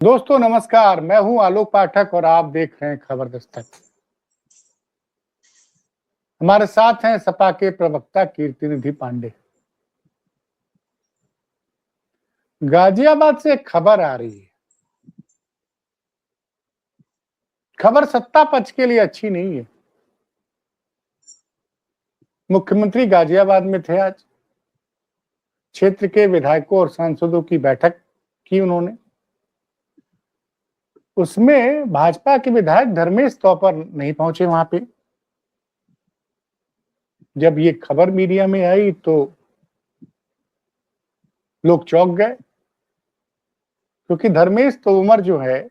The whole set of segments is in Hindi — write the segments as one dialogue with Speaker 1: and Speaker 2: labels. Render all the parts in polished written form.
Speaker 1: दोस्तों नमस्कार, मैं हूं आलोक पाठक और आप देख रहे हैं खबर दस्तक। हमारे साथ हैं सपा के प्रवक्ता कीर्तिनिधि पांडे। गाजियाबाद से एक खबर आ रही है। खबर सत्ता पक्ष के लिए अच्छी नहीं है। मुख्यमंत्री गाजियाबाद में थे आज। क्षेत्र के विधायकों और सांसदों की बैठक की उन्होंने। उसमें भाजपा के विधायक धर्मेश तोपर नहीं पहुंचे वहां पे। जब ये खबर मीडिया में आई तो लोग चौंक गए, क्योंकि धर्मेश तोमर जो है,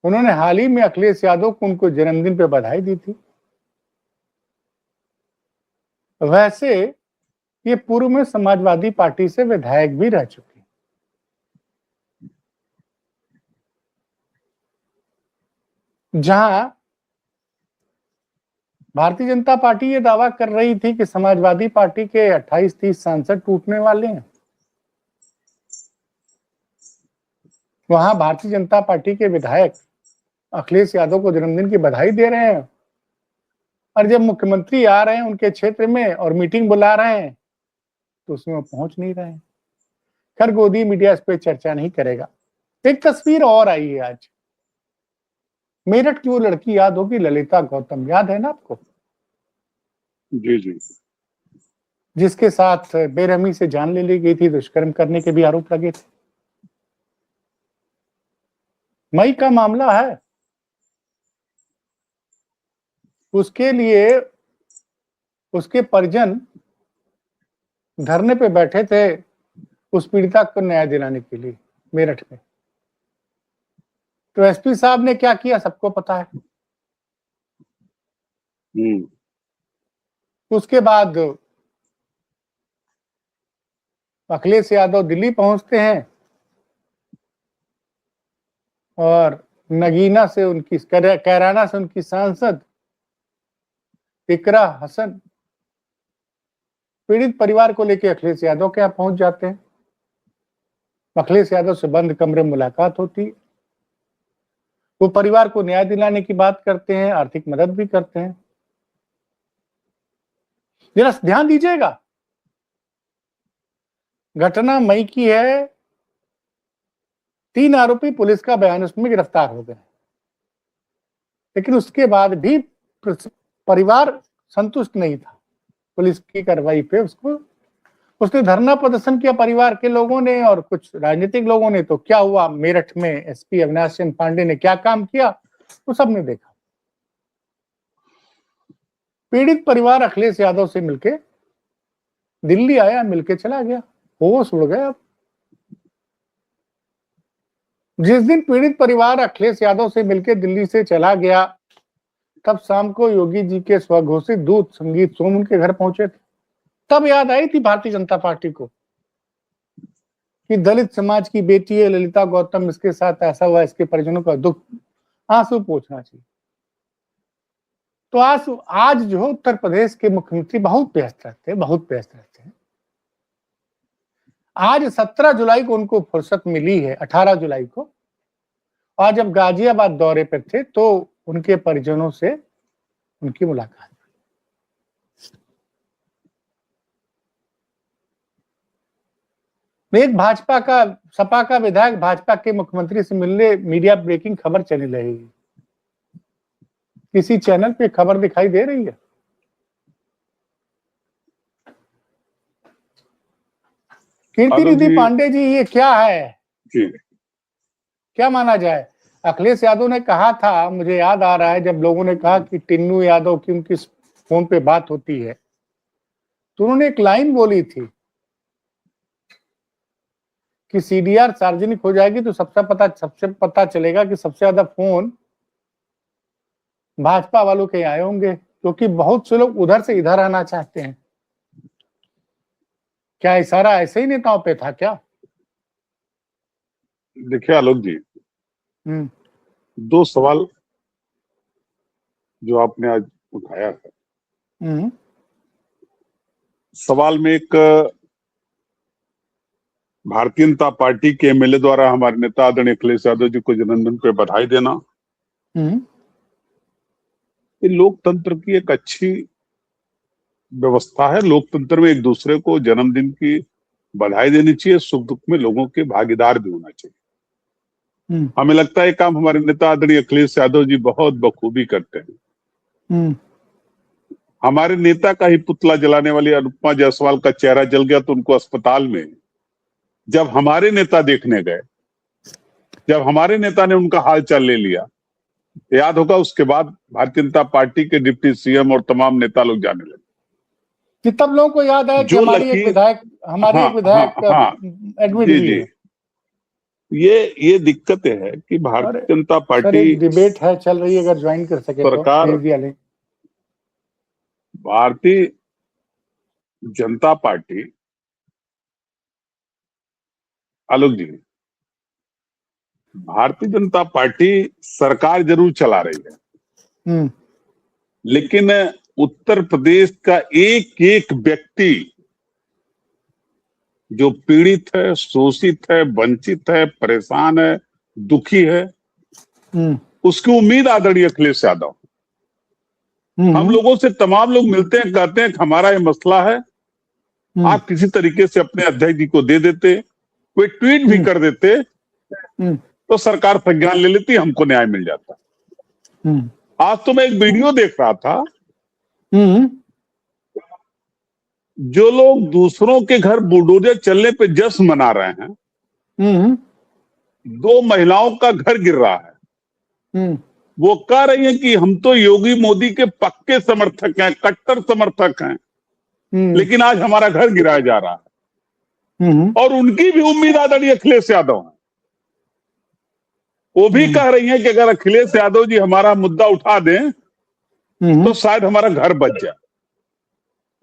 Speaker 1: उन्होंने हाल ही में अखिलेश यादव को उनको जन्मदिन पे बधाई दी थी। वैसे ये पूर्व में समाजवादी पार्टी से विधायक भी रह चुके हैं। जहां भारतीय जनता पार्टी ये दावा कर रही थी कि समाजवादी पार्टी के 28-30 सांसद टूटने वाले हैं, वहां भारतीय जनता पार्टी के विधायक अखिलेश यादव को जन्मदिन की बधाई दे रहे हैं, और जब मुख्यमंत्री आ रहे हैं उनके क्षेत्र में और मीटिंग बुला रहे हैं तो उसमें वो पहुंच नहीं रहे हैं। खैर, गोदी मीडिया इस पर चर्चा नहीं करेगा। एक तस्वीर और आई है आज। मेरठ की वो लड़की याद होगी, ललिता गौतम, याद है ना आपको?
Speaker 2: जी जी।
Speaker 1: जिसके साथ बेरहमी से जान ले ली गई थी, दुष्कर्म करने के भी आरोप लगे थे। मई का मामला है। उसके लिए उसके परिजन धरने पे बैठे थे उस पीड़िता को न्याय दिलाने के लिए मेरठ में। तो एसपी साहब ने क्या किया सबको पता है। उसके बाद अखिलेश यादव दिल्ली पहुंचते हैं और नगीना से उनकी कैराना से उनकी सांसद इकरा हसन पीड़ित परिवार को लेकर अखिलेश यादव के यहाँ पहुंच जाते हैं। अखिलेश यादव से बंद कमरे में मुलाकात होती है। वो परिवार को न्याय दिलाने की बात करते हैं, आर्थिक मदद भी करते हैं। जरा ध्यान दीजिएगा, घटना मई की है। 3 आरोपी पुलिस का बयान उसमें गिरफ्तार हो गए, लेकिन उसके बाद भी परिवार संतुष्ट नहीं था पुलिस की कार्रवाई पे। उसने धरना प्रदर्शन किया परिवार के लोगों ने और कुछ राजनीतिक लोगों ने। तो क्या हुआ, मेरठ में एसपी अविनाश चंद्र पांडे ने क्या काम किया वो सबने देखा। पीड़ित परिवार अखिलेश यादव से मिलके दिल्ली आया, मिलके चला गया, होश उड़ गया। जिस दिन पीड़ित परिवार अखिलेश यादव से मिलके दिल्ली से चला गया, तब शाम को योगी जी के स्वघोषित दूत संगीत सोम उनके घर पहुंचे थे। तब याद आई थी भारतीय जनता पार्टी को कि दलित समाज की बेटी है ललिता गौतम, इसके साथ ऐसा हुआ, इसके परिजनों का दुख आंसू पोंछना चाहिए। तो आज जो उत्तर प्रदेश के मुख्यमंत्री बहुत व्यस्त रहते हैं। आज 17 जुलाई को उनको फुर्सत मिली है, 18 जुलाई को। आज जब गाजियाबाद दौरे पर थे तो उनके परिजनों से उनकी मुलाकात। एक सपा का विधायक भाजपा के मुख्यमंत्री से मिलने, मीडिया ब्रेकिंग खबर चली रही है। किसी चैनल पे खबर दिखाई दे रही है। कीर्तिनिधि पांडे जी, ये क्या है जी? क्या माना जाए? अखिलेश यादव ने कहा था, मुझे याद आ रहा है, जब लोगों ने कहा कि टिन्नू यादव की उनकी फोन पे बात होती है, तो उन्होंने एक लाइन बोली थी कि सीडीआर सार्वजनिक हो जाएगी तो सबसे पता चलेगा कि सबसे ज्यादा फोन भाजपा वालों के आए होंगे, क्योंकि बहुत से लोग उधर से इधर आना चाहते हैं। क्या इशारा ऐसे ही नेताओं पे था क्या?
Speaker 2: देखिए आलोक जी, 2 सवाल जो आपने आज उठाया है। सवाल में एक भारतीय जनता पार्टी के एमएलए द्वारा हमारे नेता आदरणीय अखिलेश यादव जी को जन्मदिन पे बधाई देना, ये लोकतंत्र की एक अच्छी व्यवस्था है। लोकतंत्र में एक दूसरे को जन्मदिन की बधाई देनी चाहिए, सुख दुख में लोगों के भागीदार भी होना चाहिए। हमें लगता है ये काम हमारे नेता आदरणीय अखिलेश यादव जी बहुत बखूबी करते हैं। हमारे नेता का ही पुतला जलाने वाली अनुपमा जायसवाल का चेहरा जल गया तो उनको अस्पताल में जब हमारे नेता देखने गए, जब हमारे नेता ने उनका हालचाल ले लिया, याद होगा उसके बाद भारतीय जनता पार्टी के डिप्टी सीएम और तमाम नेता लोग जाने लगे।
Speaker 1: कि तब लोगों को याद है कि हमारी एक विधायक एडमिट हुई है।
Speaker 2: ये दिक्कतें है कि भारतीय जनता पार्टी
Speaker 1: डिबेट है चल रही है, अगर ज्वाइन कर सके
Speaker 2: सरकार
Speaker 1: तो
Speaker 2: भारतीय जनता पार्टी आलोक जी, भारतीय जनता पार्टी सरकार जरूर चला रही है, लेकिन उत्तर प्रदेश का एक एक व्यक्ति जो पीड़ित है, शोषित है, वंचित है, परेशान है, दुखी है, उसकी उम्मीद आदरणीय अखिलेश यादव। हम लोगों से तमाम लोग मिलते हैं, कहते हैं कि हमारा ये मसला है, आप किसी तरीके से अपने अध्यक्ष जी को दे देते, कोई ट्वीट भी कर देते तो सरकार संज्ञान ले लेती, हमको न्याय मिल जाता। आज तो मैं एक वीडियो देख रहा था, जो लोग दूसरों के घर बुलडोजर चलने पे जश्न मना रहे हैं, दो महिलाओं का घर गिर रहा है, वो कह रही हैं कि हम तो योगी मोदी के पक्के समर्थक हैं, कट्टर समर्थक हैं, लेकिन आज हमारा घर गिराया जा रहा है। और उनकी भी उम्मीद आदरणीय अखिलेश यादव है। वो भी कह रही हैं कि अगर अखिलेश यादव जी हमारा मुद्दा उठा दें तो शायद हमारा घर बच जाए।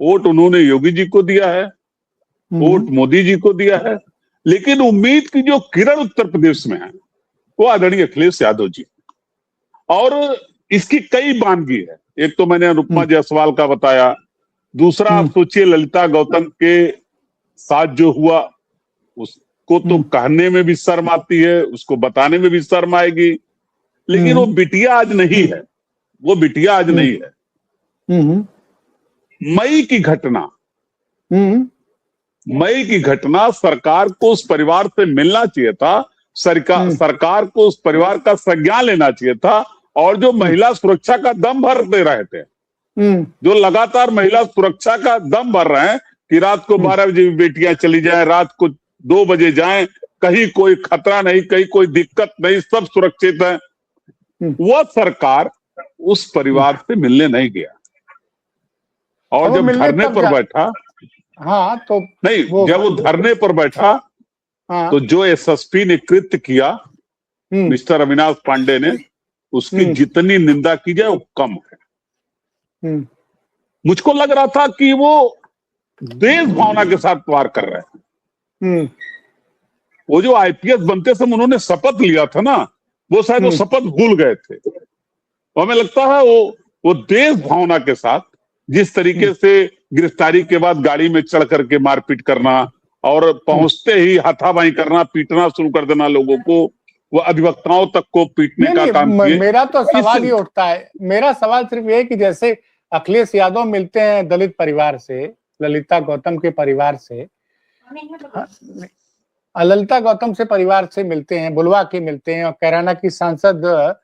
Speaker 2: वोट उन्होंने योगी जी को दिया है, वोट मोदी जी को दिया है, लेकिन उम्मीद की जो किरण उत्तर प्रदेश में है वो आदरणीय अखिलेश यादव जी। और इसकी कई बानगी है। एक तो मैंने अनुपमा जायसवाल का बताया, दूसरा आप सोचिए ललिता गौतम के साथ जो हुआ, उसको तो कहने में भी शर्म आती है, उसको बताने में भी शर्म आएगी, लेकिन वो बिटिया आज नहीं है, वो बिटिया आज नहीं है। मई की घटना सरकार को उस परिवार से मिलना चाहिए था, सरकार को उस परिवार का संज्ञान लेना चाहिए था। और जो महिला सुरक्षा का दम भर दे रहे थे, जो लगातार महिला सुरक्षा का दम भर रहे हैं कि रात को 12 बजे बेटियां चली जाएं, रात को 2 बजे जाएं, कहीं कोई खतरा नहीं, कहीं कोई दिक्कत नहीं, सब सुरक्षित है, वह सरकार उस परिवार से मिलने नहीं गया। और जब धरने पर बैठा,
Speaker 1: तो
Speaker 2: नहीं, जब वो धरने पर बैठा तो जो एसएसपी ने कृत्य किया, मिस्टर अविनाश पांडे ने, उसकी जितनी निंदा की जाए वो कम है। मुझको लग रहा था कि वो देश भावना के साथ वार कर रहे हैं। वो जो आईपीएस बनते समय उन्होंने शपथ लिया था ना, वो शायद वो शपथ भूल गए थे। और हमें लगता है वो देश भावना के साथ जिस तरीके से गिरफ्तारी के बाद गाड़ी में चढ़ करके मारपीट करना और पहुंचते ही हाथापाई करना, पीटना शुरू कर देना लोगों को, वो अधिवक्ताओं तक को पीटने का काम किए।
Speaker 1: मेरा तो सवाल ही उठता है, मेरा सवाल सिर्फ ये कि जैसे अखिलेश यादव मिलते हैं दलित परिवार से, ललिता गौतम के परिवार से, ललिता गौतम से परिवार से मिलते हैं, बुलवा के मिलते हैं, और कैराना की सांसद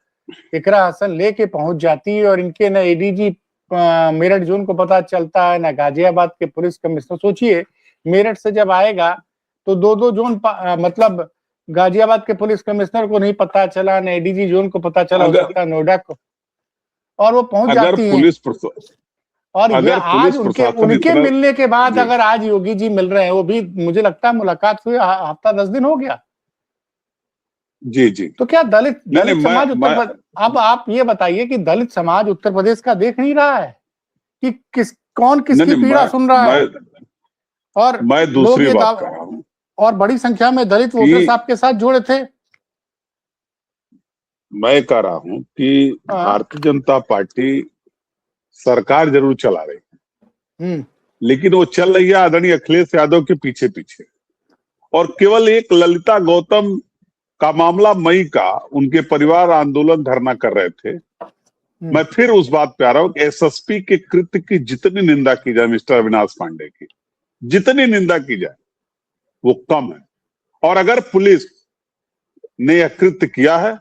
Speaker 1: इकरा हसन लेके पहुंच जाती है, और इनके न एडीजी मेरठ जोन को पता चलता है, ना गाजियाबाद के पुलिस कमिश्नर। सोचिए मेरठ से जब आएगा तो दो जोन, मतलब गाजियाबाद के पुलिस कमिश्नर को नहीं पता चला, न एडीजी जोन को पता चला, हो सकता नोएडा को, और वो पहुंच जाती है। और ये आज उनके मिलने के बाद अगर आज योगी जी मिल रहे हैं, वो भी मुझे लगता है मुलाकात हुई हफ्ता 10 दिन हो गया।
Speaker 2: जी।
Speaker 1: तो क्या दलित समाज अब आप ये बताइए कि दलित समाज उत्तर प्रदेश का देख नहीं रहा है कि कौन किसकी पीड़ा सुन रहा है? और
Speaker 2: मैं दूसरी बात कर रहा हूं,
Speaker 1: और बड़ी संख्या में दलित वोटर्स आपके साथ जुड़े थे।
Speaker 2: मैं कह रहा हूं कि भारतीय जनता पार्टी सरकार जरूर चला रही है, लेकिन वो चल रही है आदरणीय अखिलेश यादव के पीछे पीछे। और केवल एक ललिता गौतम का मामला मई का, उनके परिवार आंदोलन धरना कर रहे थे। मैं फिर उस बात पे आ रहा हूं कि एसएसपी के कृत्य की जितनी निंदा की जाए, मिस्टर अविनाश पांडे की जितनी निंदा की जाए वो कम है। और अगर पुलिस ने यह कृत्य किया है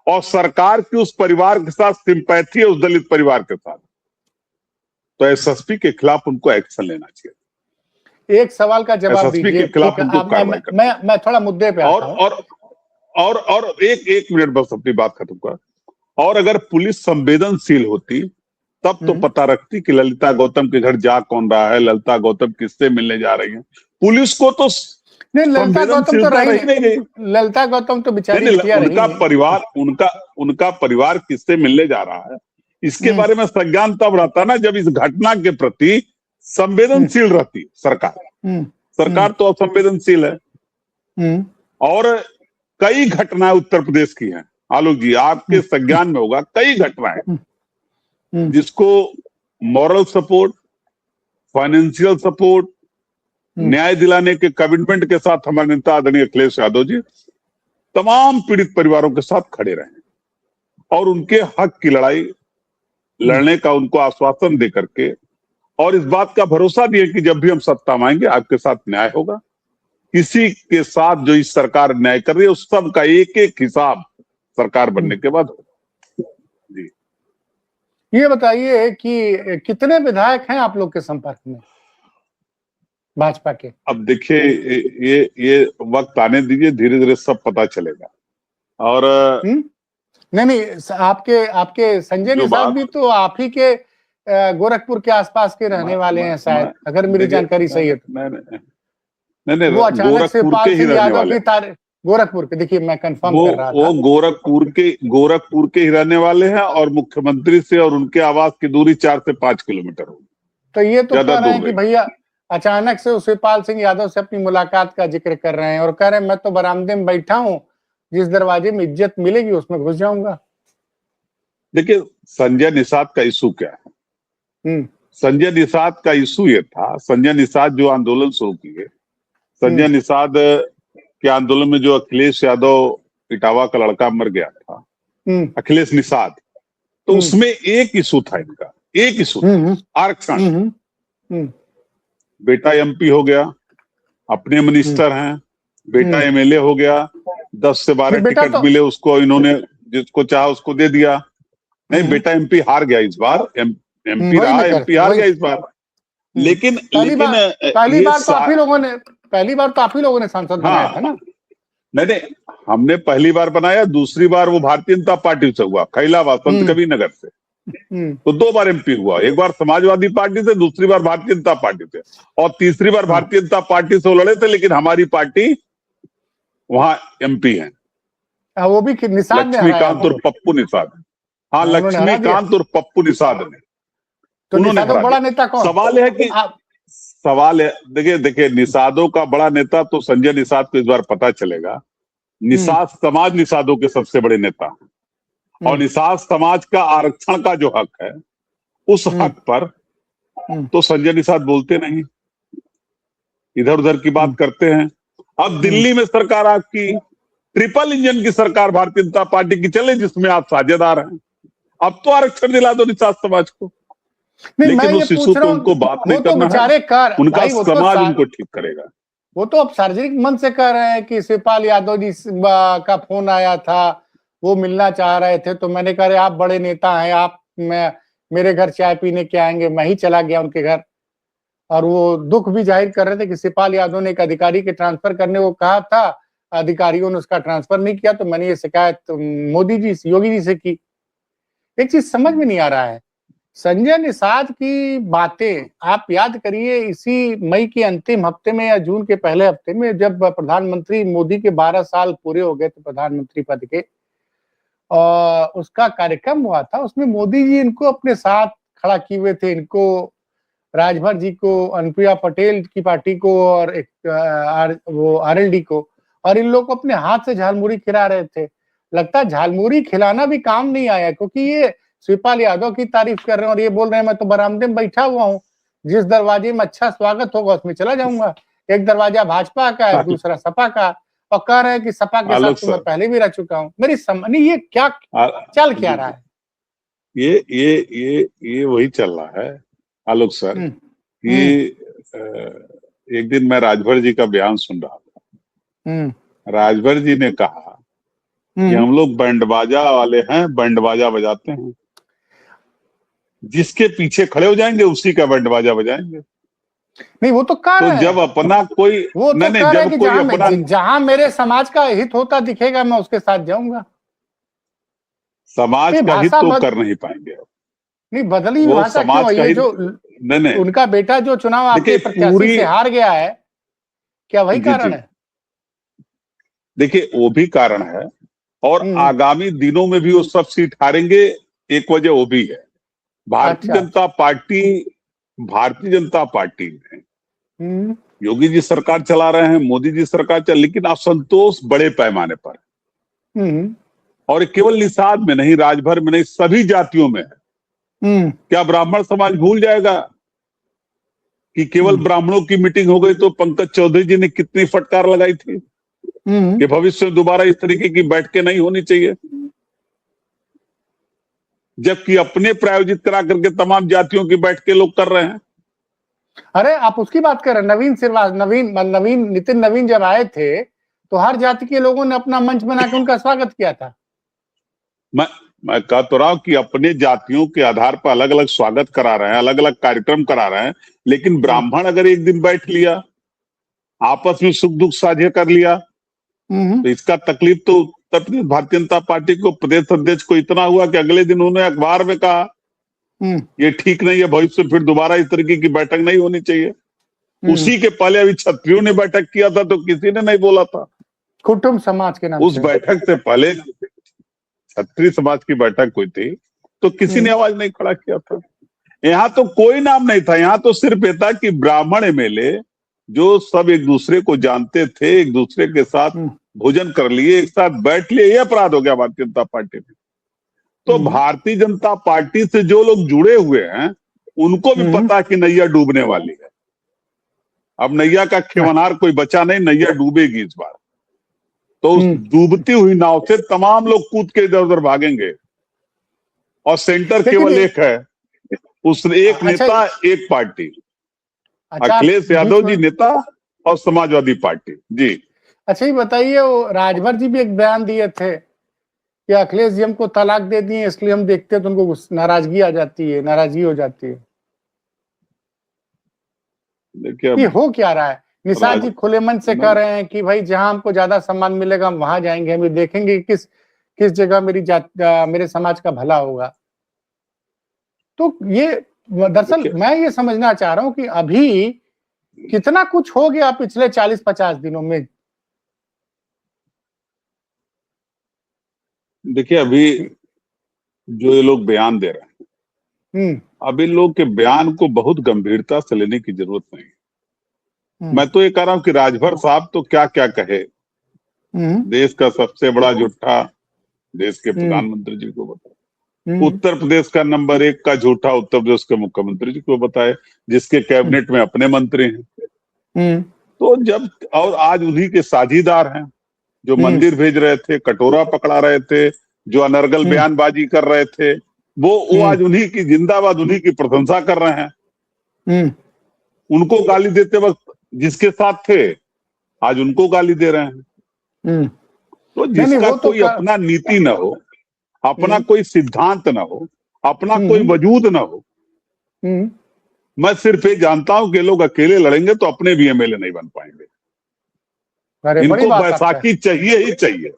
Speaker 2: और सरकार की उस परिवार के साथ सिंपैथी है, उस दलित परिवार के साथ, तो एसएसपी के खिलाफ उनको एक्शन लेना चाहिए।
Speaker 1: एक सवाल का जवाब दीजिए।
Speaker 2: के खिलाफ उनको कार्रवाई करना।
Speaker 1: मैं थोड़ा मुद्दे पे आता हूं।
Speaker 2: और एक मिनट बस अपनी बात खत्म कर। और अगर पुलिस संवेदनशील होती तब तो पता रखती कि ललिता गौतम के घर जा कौन रहा है, ललिता गौतम किससे मिलने जा रही है। पुलिस को तो
Speaker 1: नहीं, ललिता गौतम तो रही नहीं। ललिता गौतम तो बेचारी
Speaker 2: उनका परिवार किससे मिलने जा रहा है, इसके बारे में संज्ञान तब रहता ना जब इस घटना के प्रति संवेदनशील रहती सरकार। सरकार तो असंवेदनशील है। और कई घटनाएं उत्तर प्रदेश की हैं आलोक जी, आपके संज्ञान में होगा, कई घटनाएं जिसको मॉरल सपोर्ट, फाइनेंशियल सपोर्ट, न्याय दिलाने के कमिटमेंट के साथ हमारे नेता आदरणीय अखिलेश यादव जी तमाम पीड़ित परिवारों के साथ खड़े रहे और उनके हक की लड़ाई लड़ने का उनको आश्वासन दे करके और इस बात का भरोसा दिए कि जब भी हम सत्ता में आएंगे आपके साथ न्याय होगा। किसी के साथ जो इस सरकार न्याय कर रही है उस सब का एक एक हिसाब सरकार बनने के बाद होगा। जी,
Speaker 1: ये बताइए कि कितने विधायक हैं आप लोग के संपर्क में भाजपा के?
Speaker 2: अब देखिए ये वक्त आने दीजिए, धीरे धीरे सब पता चलेगा। और
Speaker 1: नहीं, आपके संजय निषाद भी तो आप ही के गोरखपुर के आसपास के रहने वाले हैं शायद, अगर मेरी जानकारी सही है तो।
Speaker 2: नहीं,
Speaker 1: वो अचानक से पाल सिंह यादव की तारीख, गोरखपुर के, देखिए मैं कंफर्म कर रहा था,
Speaker 2: वो गोरखपुर के ही रहने वाले हैं और मुख्यमंत्री से और उनके आवास की दूरी 4 से 5 किलोमीटर होगी।
Speaker 1: तो ये तो कह रहे हैं कि भैया अचानक से शिवपाल सिंह यादव से अपनी मुलाकात का जिक्र कर रहे हैं और कह रहे हैं मैं तो बरामदे में बैठा हूं, जिस दरवाजे में इज्जत मिलेगी उसमें घुस जाऊंगा।
Speaker 2: देखिए संजय निषाद का इशू क्या है? संजय निषाद का इशू ये था, संजय निषाद जो आंदोलन शुरू किए, संजय निषाद के आंदोलन में जो अखिलेश यादव इटावा का लड़का मर गया था, अखिलेश निषाद, तो उसमें एक इशू था इनका, एक इशू आरक्षण। बेटा एमपी हो गया, अपने मिनिस्टर हैं, बेटा एमएलए हो गया, 10 से 12 टिकट मिले उसको, इन्होंने जिसको चाहा उसको दे दिया। नहीं, बेटा एमपी हार गया इस बार, एमपी रहा, एमपी हार गया इस बार। लेकिन
Speaker 1: पहली बार तो आप ही लोगों ने सांसद बनाया था ना?
Speaker 2: नहीं, हमने पहली बार बनाया, दूसरी बार वो भारतीय जनता पार्टी से हुआ, खैलावा संत कबीर नगर से। तो 2 बार एमपी हुआ, एक बार समाजवादी पार्टी से, दूसरी बार भारतीय जनता पार्टी से, और तीसरी बार भारतीय जनता पार्टी से वो लड़े थे, लेकिन हमारी पार्टी वहां एमपी है।
Speaker 1: वो भी निषाद ने,
Speaker 2: लक्ष्मीकांत और पप्पू निषाद। हाँ, लक्ष्मीकांत और पप्पू निषाद ने।
Speaker 1: तो निषादों बड़ा नेता कौन?
Speaker 2: सवाल है देखिए निषादों का बड़ा नेता तो संजय निषाद को इस बार पता चलेगा। निषाद समाज निषादों के सबसे बड़े नेता, और निषाद समाज का आरक्षण का जो हक है उस हक पर तो संजय निषाद बोलते नहीं, इधर उधर की बात करते हैं। अब दिल्ली में सरकार आपकी ट्रिपल इंजन की सरकार भारतीय जनता पार्टी की चले, जिसमें आप साझेदार हैं। अब तो आरक्षण दिला दो निषाद समाज को, लेकिन उस इशू को उनको बात नहीं करना है, उनका समाज उनको ठीक करेगा।
Speaker 1: वो तो अब सार्वजनिक मन से कह रहे हैं कि शिवपाल यादव जी का फोन आया था, वो मिलना चाह रहे थे, तो मैंने कहा आप बड़े नेता हैं, आप मेरे घर चाय पीने के आएंगे। मैं ही चला गया उनके घर, और वो दुख भी जाहिर कर रहे थे कि शिवपाल यादव ने एक अधिकारी के ट्रांसफर करने को कहा था, अधिकारियों ने उसका ट्रांसफर नहीं किया, तो मैंने ये शिकायत मोदी जी, योगी जी से की। एक चीज समझ में नहीं आ रहा है, संजय निषाद की बातें आप याद करिए, इसी मई के अंतिम हफ्ते में या जून के पहले हफ्ते में, जब प्रधानमंत्री मोदी के 12 साल पूरे हो गए थे प्रधानमंत्री पद के, और उसका कार्यक्रम हुआ था, उसमें मोदी जी इनको अपने साथ खड़ा किए हुए थे, इनको, राजभर जी को, अनुप्रिया पटेल की पार्टी को, और एक वो आरएलडी को, और इन लोग को अपने हाथ से झालमुड़ी खिला रहे थे। लगता है झालमुड़ी खिलाना भी काम नहीं आया, क्योंकि ये शिवपाल यादव की तारीफ कर रहे हैं और ये बोल रहे हैं मैं तो बरामदे में बैठा हुआ हूँ, जिस दरवाजे में अच्छा स्वागत होगा उसमें चला जाऊंगा। एक दरवाजा भाजपा का है, दूसरा सपा का, और कह रहे हैं कि सपा के साथ तो मैं पहले भी रह चुका हूँ। मेरी नहीं, ये क्या चल क्या रहा है?
Speaker 2: ये वही चल रहा है आलोक सर कि एक दिन मैं राजभर जी का बयान सुन रहा था। राजभर जी ने कहा कि हम लोग बैंड बाजा वाले हैं, बैंड बाजा बजाते हैं, जिसके पीछे खड़े हो जाएंगे उसी का बैंड बाजा बजाएंगे।
Speaker 1: नहीं, वो तो कह रहे हैं,
Speaker 2: जब अपना कोई
Speaker 1: वो तो कह रहे हैं कि
Speaker 2: अपना
Speaker 1: जहां मेरे समाज का हित होता दिखेगा मैं उसके साथ जाऊंगा।
Speaker 2: समाज का हित तो कर नहीं पाएंगे।
Speaker 1: नहीं, बदली भाषा क्यों? ये जो नहीं, उनका बेटा जो चुनाव आपके प्रत्याशी से हार गया है, क्या वही कारण है?
Speaker 2: देखिए, वो भी कारण है, और आगामी दिनों में भी वो सब सीट हारेंगे। एक वजह वो भी है, भारतीय जनता पार्टी में योगी जी सरकार चला रहे हैं, मोदी जी सरकार लेकिन असंतोष बड़े पैमाने पर, और केवल निषाद में नहीं, राजभर में नहीं, सभी जातियों में है। क्या ब्राह्मण समाज भूल जाएगा कि केवल ब्राह्मणों की मीटिंग हो गई तो पंकज चौधरी जी ने कितनी फटकार लगाई थी कि भविष्य में दोबारा इस तरीके की बैठकें नहीं होनी चाहिए, जबकि अपने प्रायोजित करा करके तमाम जातियों की बैठकें लोग कर रहे हैं।
Speaker 1: अरे आप उसकी बात कर रहे हैं, नितिन नवीन जब आए थे तो हर जाति के लोगों ने अपना मंच बना के उनका स्वागत किया था।
Speaker 2: मैं कह तो रहा हूं कि अपने जातियों के आधार पर अलग अलग स्वागत करा रहे हैं, अलग अलग कार्यक्रम करा रहे हैं, लेकिन ब्राह्मण अगर एक दिन बैठ लिया, आपस में सुख दुख साझे कर लिया, तो इसका तकलीफ तो उत्तर प्रदेश भारतीय जनता पार्टी को, प्रदेश अध्यक्ष को इतना हुआ कि अगले दिन उन्होंने अखबार में कहा ये ठीक नहीं है, भविष्य फिर दोबारा इस तरीके की बैठक नहीं होनी चाहिए। उसी के पहले अभी क्षत्रियों ने बैठक किया था तो किसी ने नहीं बोला था।
Speaker 1: कुटुंब समाज के नाम
Speaker 2: उस बैठक से पहले क्षत्रिय समाज की बैठक हुई थी तो किसी ने आवाज नहीं खड़ा किया था। यहाँ तो कोई नाम नहीं था, यहाँ तो सिर्फ ये था कि ब्राह्मण एमएलए जो सब एक दूसरे को जानते थे, एक दूसरे के साथ भोजन कर लिए, एक साथ बैठ लिए, ये अपराध हो गया भारतीय जनता पार्टी में। तो भारतीय जनता पार्टी से जो लोग जुड़े हुए हैं उनको भी पता कि नैया डूबने वाली है। अब नैया का खेवनार कोई बचा नहीं, नैया डूबेगी इस बार। तो उस डूबती हुई नाव से तमाम लोग कूद के इधर उधर भागेंगे, और सेंटर केवल एक है, उस एक नेता एक पार्टी, अखिलेश यादव जी नेता और समाजवादी पार्टी जी।
Speaker 1: अच्छा, ये बताइए, वो राजभर जी भी एक बयान दिए थे कि अखिलेश जी हमको तलाक दे दिए इसलिए हम देखते हैं तो उनको नाराजगी आ जाती है, नाराजगी हो जाती है। देखिए ये हो क्या रहा है? निषाद जी खुले मन से कह रहे हैं कि भाई जहां हमको ज्यादा सम्मान मिलेगा हम वहां जाएंगे, हम देखेंगे किस जगह मेरे समाज का भला होगा। तो ये दरअसल मैं ये समझना चाह रहा हूं कि अभी कितना कुछ हो गया पिछले 40-50 दिनों में।
Speaker 2: देखिए, अभी जो ये लोग बयान दे रहे हैं, अब इन लोग के बयान को बहुत गंभीरता से लेने की जरूरत नहीं। मैं तो ये कह रहा हूं कि राजभर साहब तो क्या क्या कहे, देश का सबसे बड़ा झूठा देश के प्रधानमंत्री जी को बताए, उत्तर प्रदेश का नंबर 1 का झूठा उत्तर प्रदेश के मुख्यमंत्री जी को बताए, जिसके कैबिनेट में अपने मंत्री हैं। तो जब, और आज उन्हीं के साझीदार हैं जो मंदिर भेज रहे थे, कटोरा पकड़ा रहे थे, जो अनर्गल बयानबाजी कर रहे थे, वो आज उन्हीं की जिंदाबाद, उन्हीं की प्रशंसा कर रहे हैं। उनको गाली देते वक्त जिसके साथ थे आज उनको गाली दे रहे हैं। तो जिसका कोई अपना नीति न हो, अपना कोई सिद्धांत न हो, अपना कोई वजूद न हो, मैं सिर्फ ये जानता हूं कि लोग अकेले लड़ेंगे तो अपने भी एमएलए नहीं बन पाएंगे। इनको बैसाखी चाहिए ही चाहिए,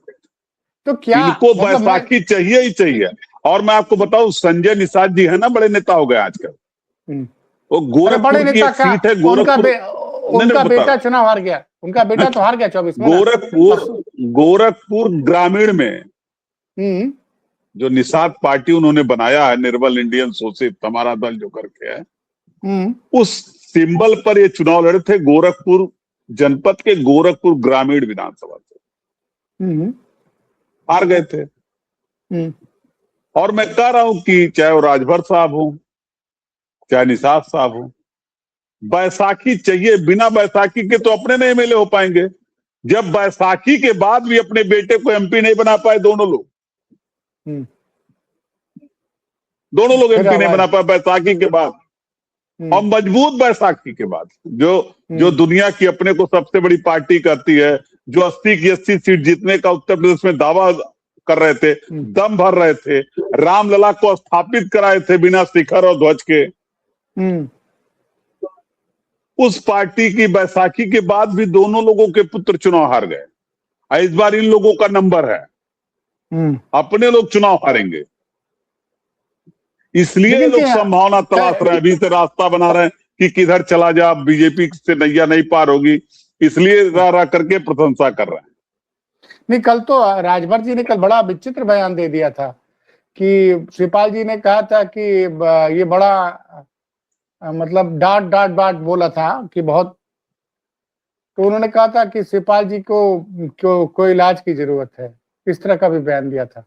Speaker 1: तो क्या
Speaker 2: इनको बैसाखी चाहिए ही चाहिए। और मैं आपको बताऊं, संजय निषाद जी है ना, बड़े नेता हो गए आजकल, वो गोरखपुर की एक सीट है,
Speaker 1: उनका बेटा चुनाव हार गया, उनका बेटा तो हार गया 24 में।
Speaker 2: गोरखपुर ग्रामीण में जो निषाद पार्टी उन्होंने बनाया है, निर्बल इंडियन शोषित हमारा दल जो करके है, उस सिंबल पर ये चुनाव लड़े थे, गोरखपुर जनपद के गोरखपुर ग्रामीण विधानसभा से हार गए थे। और मैं कह रहा हूं कि चाहे वो राजभर साहब हो, चाहे निषाद साहब हो, बैसाखी चाहिए, बिना बैसाखी के तो अपने नहीं एमएलए हो पाएंगे। जब बैसाखी के बाद भी अपने बेटे को एमपी नहीं बना पाए दोनों लोग, एमपी नहीं बना पाए बैसाखी के बाद, और मजबूत बैसाखी के बाद, जो दुनिया की अपने को सबसे बड़ी पार्टी करती है, जो 80 की 80 सीट जीतने का उत्तर प्रदेश में दावा कर रहे थे, दम भर रहे थे, रामलला को स्थापित कराए थे बिना शिखर और ध्वज के, उस पार्टी की बैसाखी के बाद भी दोनों लोगों के पुत्र चुनाव हार गए। इस बार इन लोगों का नंबर है, अपने लोग चुनाव हारेंगे, इसलिए लोग संभावना तलाश रहे हैं, अभी से रास्ता बना रहे हैं कि किधर चला जा, बीजेपी से नैया नहीं पार होगी, इसलिए रह रह करके प्रशंसा कर रहे हैं।
Speaker 1: नहीं, कल तो राजभर जी ने कल बड़ा विचित्र बयान दे दिया था कि शिवपाल जी ने कहा था कि ये बड़ा मतलब डांट डांट बाट बोला था कि बहुत, तो उन्होंने कहा था कि शिवपाल जी को कोई इलाज की जरूरत है, इस तरह का भी बयान दिया था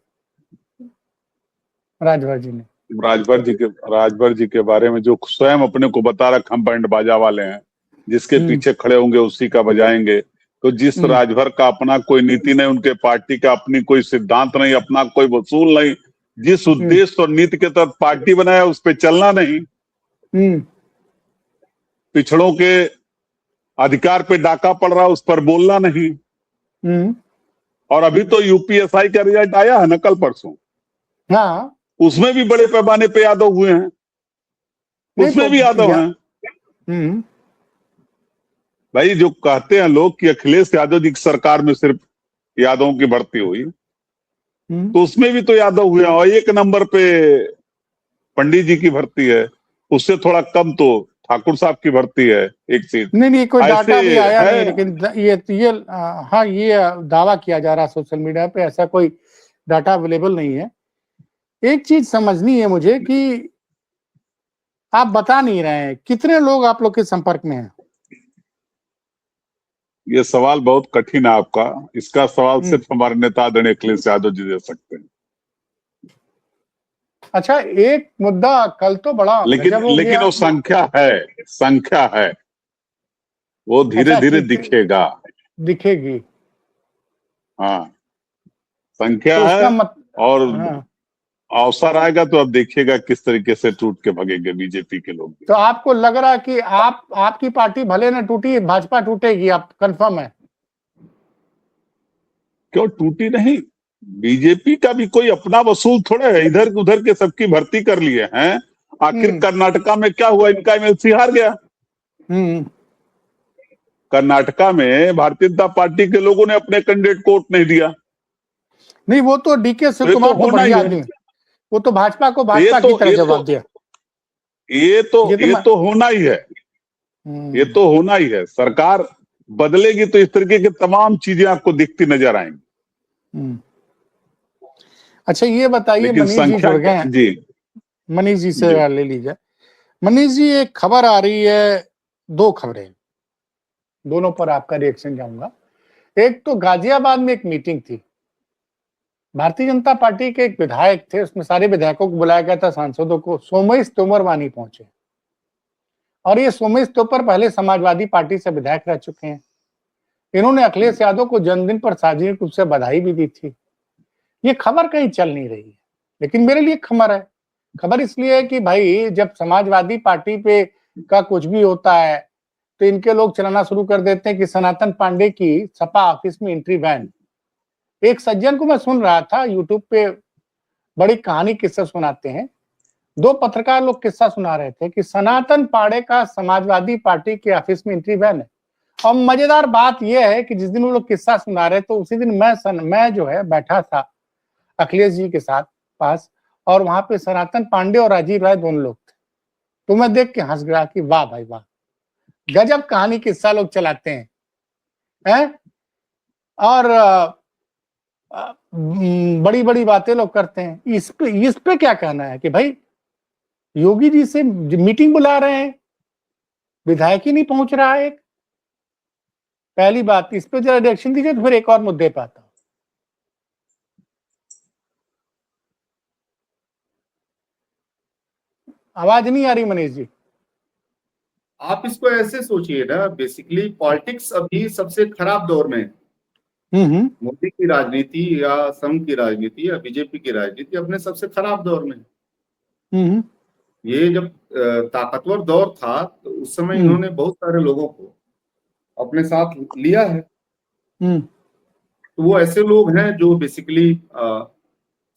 Speaker 1: राजभर जी ने।
Speaker 2: राजभर जी के बारे में जो स्वयं अपने को बता रखा हम बैंड बाजा वाले हैं, जिसके पीछे खड़े होंगे उसी का बजाएंगे, तो जिस राजभर का अपना कोई नीति नहीं, उनके पार्टी का अपनी कोई सिद्धांत नहीं, अपना कोई वसूल नहीं, जिस उद्देश्य और नीति के तहत पार्टी बनाया उस पर चलना नहीं, पिछड़ों के अधिकार पे डाका पड़ रहा उस पर बोलना नहीं, और अभी तो यूपीएसआई का रिजल्ट आया है ना कल परसों,
Speaker 1: हाँ,
Speaker 2: उसमें भी बड़े पैमाने पे यादव हुए हैं, उसमें भी यादव हैं। भाई जो कहते हैं लोग कि अखिलेश यादव जी की सरकार में सिर्फ यादवों की भर्ती हुई, तो उसमें भी तो यादव हुए, और एक नंबर पे पंडित जी की भर्ती है, उससे थोड़ा कम तो ठाकुर साहब की भर्ती है एक सीट।
Speaker 1: नहीं कोई डाटा भी आया नहीं, लेकिन ये हाँ, ये दावा किया जा रहा है सोशल मीडिया पे, ऐसा कोई डाटा अवेलेबल नहीं है। एक चीज समझनी है मुझे कि आप बता नहीं रहे हैं कितने लोग आप लोग के संपर्क में हैं।
Speaker 2: ये सवाल बहुत कठिन है आपका, इसका सवाल सिर्फ हमारे नेता आदरणीय अखिलेश यादव जी दे सकते हैं।
Speaker 1: अच्छा, एक मुद्दा कल तो बड़ा
Speaker 2: लेकिन वो संख्या है, वो धीरे धीरे
Speaker 1: दिखेगी।
Speaker 2: हाँ, संख्या
Speaker 1: तो
Speaker 2: है, और अवसर आएगा तो अब देखिएगा किस तरीके से टूट के भगेंगे बीजेपी के लोग।
Speaker 1: तो आपको लग रहा है कि आपकी पार्टी भले न टूटी, भाजपा टूटेगी, आप कंफर्म है?
Speaker 2: क्यों टूटी नहीं, बीजेपी का भी कोई अपना वसूल थोड़ा है, इधर उधर के सबकी भर्ती कर लिए हैं। आखिर कर्नाटका में क्या हुआ, इनका एमएलसी हार गया। कर्नाटका में भारतीय जनता पार्टी के लोगों ने अपने कैंडिडेट को वोट नहीं दिया।
Speaker 1: नहीं, वो तो डीके शिवकुमार तो बढ़िया आदमी, वो तो भाजपा को भाजपा की तरह जवाब दिया।
Speaker 2: ये तो होना ही है, ये तो होना ही है। सरकार बदलेगी तो इस तरीके की तमाम चीजें आपको दिखती नजर आएंगी।
Speaker 1: अच्छा, ये बताइए, मनीष जी जुड़ गए हैं जी, मनीष जी से ले लीजिए। मनीष जी, एक खबर आ रही है, दो खबरें, दोनों पर आपका रिएक्शन चाहूंगा। एक तो गाजियाबाद में एक मीटिंग थी, भारतीय जनता पार्टी के एक विधायक थे, उसमें सारे विधायकों को बुलाया गया था, सांसदों को। सोमेश तोमर वानी पहुंचे, और ये सोमेश तोमर पहले समाजवादी पार्टी से विधायक रह चुके हैं। इन्होंने अखिलेश यादव को जन्मदिन पर सार्वजनिक रूप से बधाई भी दी थी। ये खबर कहीं चल नहीं रही है, लेकिन मेरे लिए खबर है। खबर इसलिए है कि भाई, जब समाजवादी पार्टी पे का कुछ भी होता है तो इनके लोग चलाना शुरू कर देते हैं कि सनातन पांडे की सपा ऑफिस में एंट्री बैन। एक सज्जन को मैं सुन रहा था यूट्यूब पे, बड़ी कहानी किस्सा सुनाते हैं, दो पत्रकार लोग किस्सा सुना रहे थे कि सनातन पांडे का समाजवादी पार्टी के ऑफिस में एंट्री बैन है। और मजेदार बात यह है कि जिस दिन वो लोग किस्सा सुना रहे तो उसी दिन मैं जो है बैठा था अखिलेश जी के साथ पास, और वहां पे सनातन पांडे और राजीव राय दोनों लोग थे। तो मैं देख के हंस गया कि वाह भाई वाह, गजब कहानी किस्सा लोग चलाते हैं, और बड़ी बड़ी बातें लोग करते हैं। इस पे क्या कहना है कि भाई, योगी जी से मीटिंग बुला रहे हैं, विधायक ही नहीं पहुंच रहा है। एक पहली बात, इस पे जरा रिएक्शन दीजिए, तो फिर एक और मुद्दे पे आता हूं। आवाज नहीं आ रही मनीष जी।
Speaker 3: आप इसको ऐसे सोचिए ना, बेसिकली पॉलिटिक्स अभी सबसे खराब दौर में है। मोदी की राजनीति या संघ की राजनीति या बीजेपी की राजनीति अपने सबसे खराब दौर में है। ये जब ताकतवर दौर था तो उस समय इन्होंने बहुत सारे लोगों को अपने साथ लिया है। तो वो ऐसे लोग हैं जो बेसिकली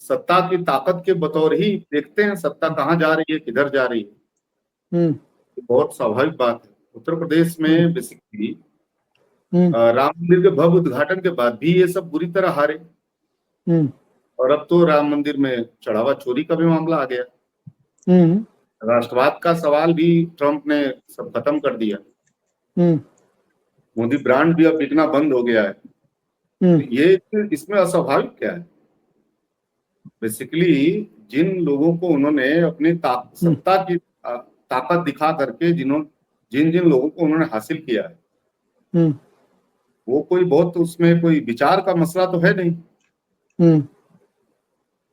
Speaker 3: सत्ता की ताकत के बतौर ही देखते हैं सत्ता कहाँ जा रही है, किधर जा रही है। तो बहुत स्वाभाविक बात है। उत्तर प्रदेश में बेसिकली राम मंदिर के भव्य उद्घाटन के बाद भी ये सब बुरी तरह हारे, और अब तो राम मंदिर में चढ़ावा चोरी का भी मामला आ गया। राष्ट्रवाद का सवाल भी ट्रंप ने सब खत्म कर दिया। मोदी ब्रांड भी अब बिकना बंद हो गया है। तो ये इसमें अस्वाभाविक क्या है? बेसिकली जिन लोगों को उन्होंने अपनी सत्ता की ताकत दिखा करके जिन लोगों को उन्होंने हासिल किया है, वो कोई बहुत उसमें कोई विचार का मसला तो है नहीं।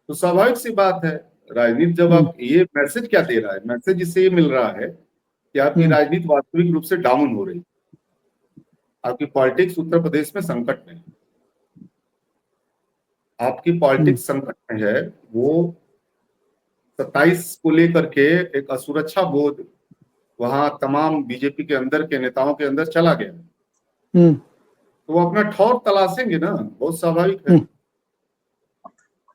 Speaker 3: तो स्वाभाविक सी बात है, राजनीति जब आप ये मैसेज क्या दे रहा है, मैसेज इससे ये मिल रहा है कि आपकी राजनीति वास्तविक रूप से डाउन हो रही है, आपकी पॉलिटिक्स उत्तर प्रदेश में संकट में है। आपकी पॉलिटिक्स संकट में है। वो 27 को लेकर के एक असुरक्षा बोध वहां तमाम बीजेपी के अंदर के नेताओं के अंदर चला गया। तो वो अपना ठौर तलाशेंगे ना, बहुत स्वाभाविक है।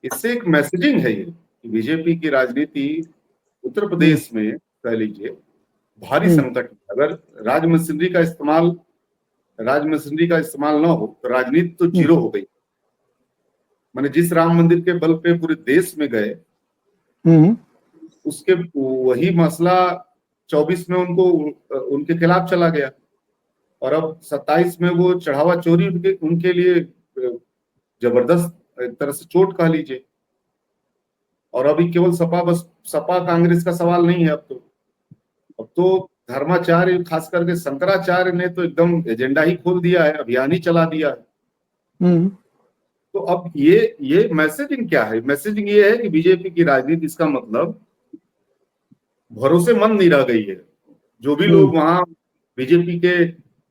Speaker 3: इससे एक मैसेजिंग है ये कि बीजेपी की राजनीति उत्तर प्रदेश में कह लीजिए भारी संकट। अगर राज मशीनरी का इस्तेमाल ना हो तो राजनीति तो जीरो हो गई। माने जिस राम मंदिर के बल पे पूरे देश में गए, उसके वही मसला 24 में उनके खिलाफ चला गया, और अब 27 में वो चढ़ावा चोरी उनके लिए जबरदस्त एक तरह से चोट कह लीजिए। और अभी केवल सपा कांग्रेस का सवाल नहीं है। अब तो धर्माचार्य, खास करके शंकराचार्य ने तो एकदम एजेंडा ही खोल दिया है, अभियान ही चला दिया है। तो अब ये मैसेजिंग क्या है? मैसेजिंग ये है कि बीजेपी की राजनीति, इसका मतलब भरोसेमंद नहीं रह गई है। जो भी लोग वहां बीजेपी के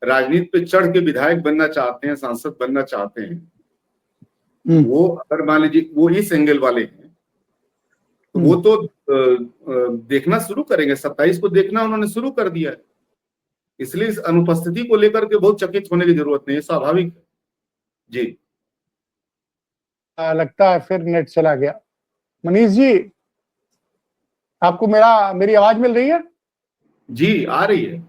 Speaker 3: राजनीति पे चढ़ के विधायक बनना चाहते हैं, सांसद बनना चाहते हैं, वो अगर मान लीजिए वो इस एंगल वाले हैं, तो वो तो देखना शुरू करेंगे। 27 को देखना उन्होंने शुरू कर दिया है। इसलिए इस अनुपस्थिति को लेकर के बहुत चकित होने की जरूरत नहीं है, स्वाभाविक है। जी
Speaker 1: लगता है फिर नेट चला गया। मनीष जी, आपको मेरी आवाज मिल रही है?
Speaker 3: जी आ रही है।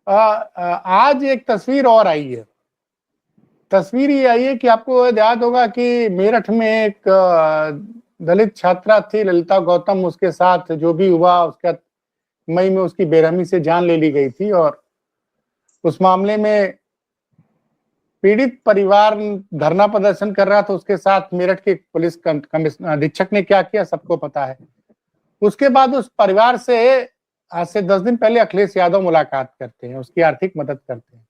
Speaker 1: आज एक तस्वीर और आई है। तस्वीर ये आई है कि आपको याद होगा कि मेरठ में एक दलित छात्रा थी ललिता गौतम, उसके साथ जो भी हुआ उसका मई में उसकी बेरहमी से जान ले ली गई थी, और उस मामले में पीड़ित परिवार धरना प्रदर्शन कर रहा था। उसके साथ मेरठ के पुलिस अधीक्षक ने क्या किया सबको पता है। उसके बाद उस परिवार से आज से 10 दिन पहले अखिलेश यादव मुलाकात करते हैं, उसकी आर्थिक मदद करते हैं।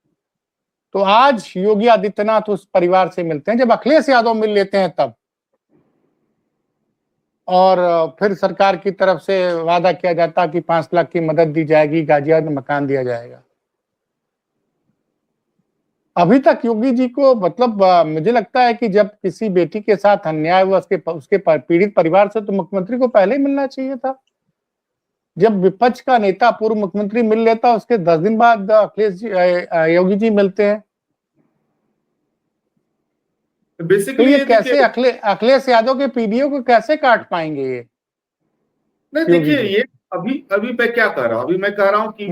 Speaker 1: तो आज योगी आदित्यनाथ उस परिवार से मिलते हैं। जब अखिलेश यादव मिल लेते हैं तब, और फिर सरकार की तरफ से वादा किया जाता कि 5 लाख की मदद दी जाएगी, गाजियाबाद में मकान दिया जाएगा। अभी तक योगी जी को मतलब मुझे लगता है कि जब किसी बेटी के साथ अन्याय हुआ उसके पीड़ित परिवार से, तो मुख्यमंत्री को पहले ही मिलना चाहिए था। जब विपक्ष का नेता पूर्व मुख्यमंत्री मिल लेता, उसके 10 दिन बाद योगी जी मिलते हैं।
Speaker 3: बेसिकली
Speaker 1: तो ये कैसे अखिलेश यादव के पीडीओ को कैसे काट पाएंगे ये?
Speaker 3: नहीं, देखिए ये अभी मैं क्या कह रहा हूँ, अभी मैं कह रहा हूँ कि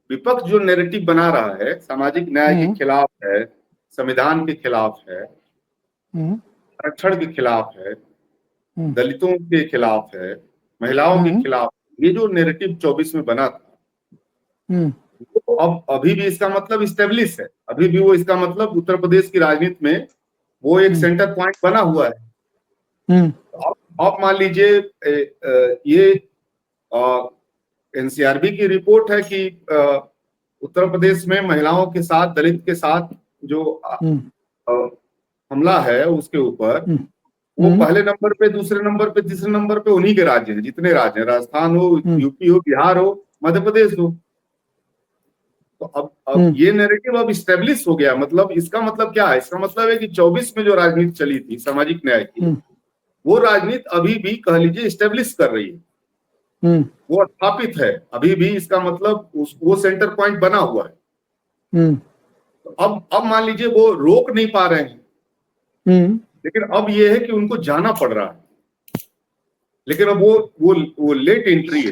Speaker 3: विपक्ष जो नैरेटिव बना रहा है, सामाजिक न्याय के खिलाफ है, संविधान के खिलाफ है, आरक्षण के खिलाफ है, दलितों के खिलाफ है, महिलाओं के खिलाफ, ये जो नैरेटिव 24 में बना था, तो अब अभी भी इसका मतलब इस्टेब्लिश है। अभी भी वो इसका मतलब उत्तर प्रदेश की राजनीति में वो एक सेंटर पॉइंट बना हुआ है। आप मान लीजिए ये एनसीआरबी की रिपोर्ट है कि उत्तर प्रदेश में महिलाओं के साथ, दलित के साथ जो हमला है उसके ऊपर, वो पहले नंबर पे, दूसरे नंबर पे, तीसरे नंबर पे उन्हीं के राज्य हैं, जितने राज्य हैं, राजस्थान हो, यूपी हो, बिहार हो, मध्य प्रदेश हो, तो अब ये नैरेटिव अब इस्टेब्लिश हो गया। मतलब इसका मतलब क्या है? इसका मतलब है कि 24 में जो राजनीति चली थी सामाजिक न्याय की, वो राजनीति अभी भी कह लीजिए इस्टेब्लिश कर रही है, वो स्थापित है अभी भी। इसका मतलब वो सेंटर पॉइंट बना हुआ है। तो अब मान लीजिए वो रोक नहीं पा रहे हैं, लेकिन अब ये है कि उनको जाना पड़ रहा है। लेकिन अब वो लेट एंट्री है।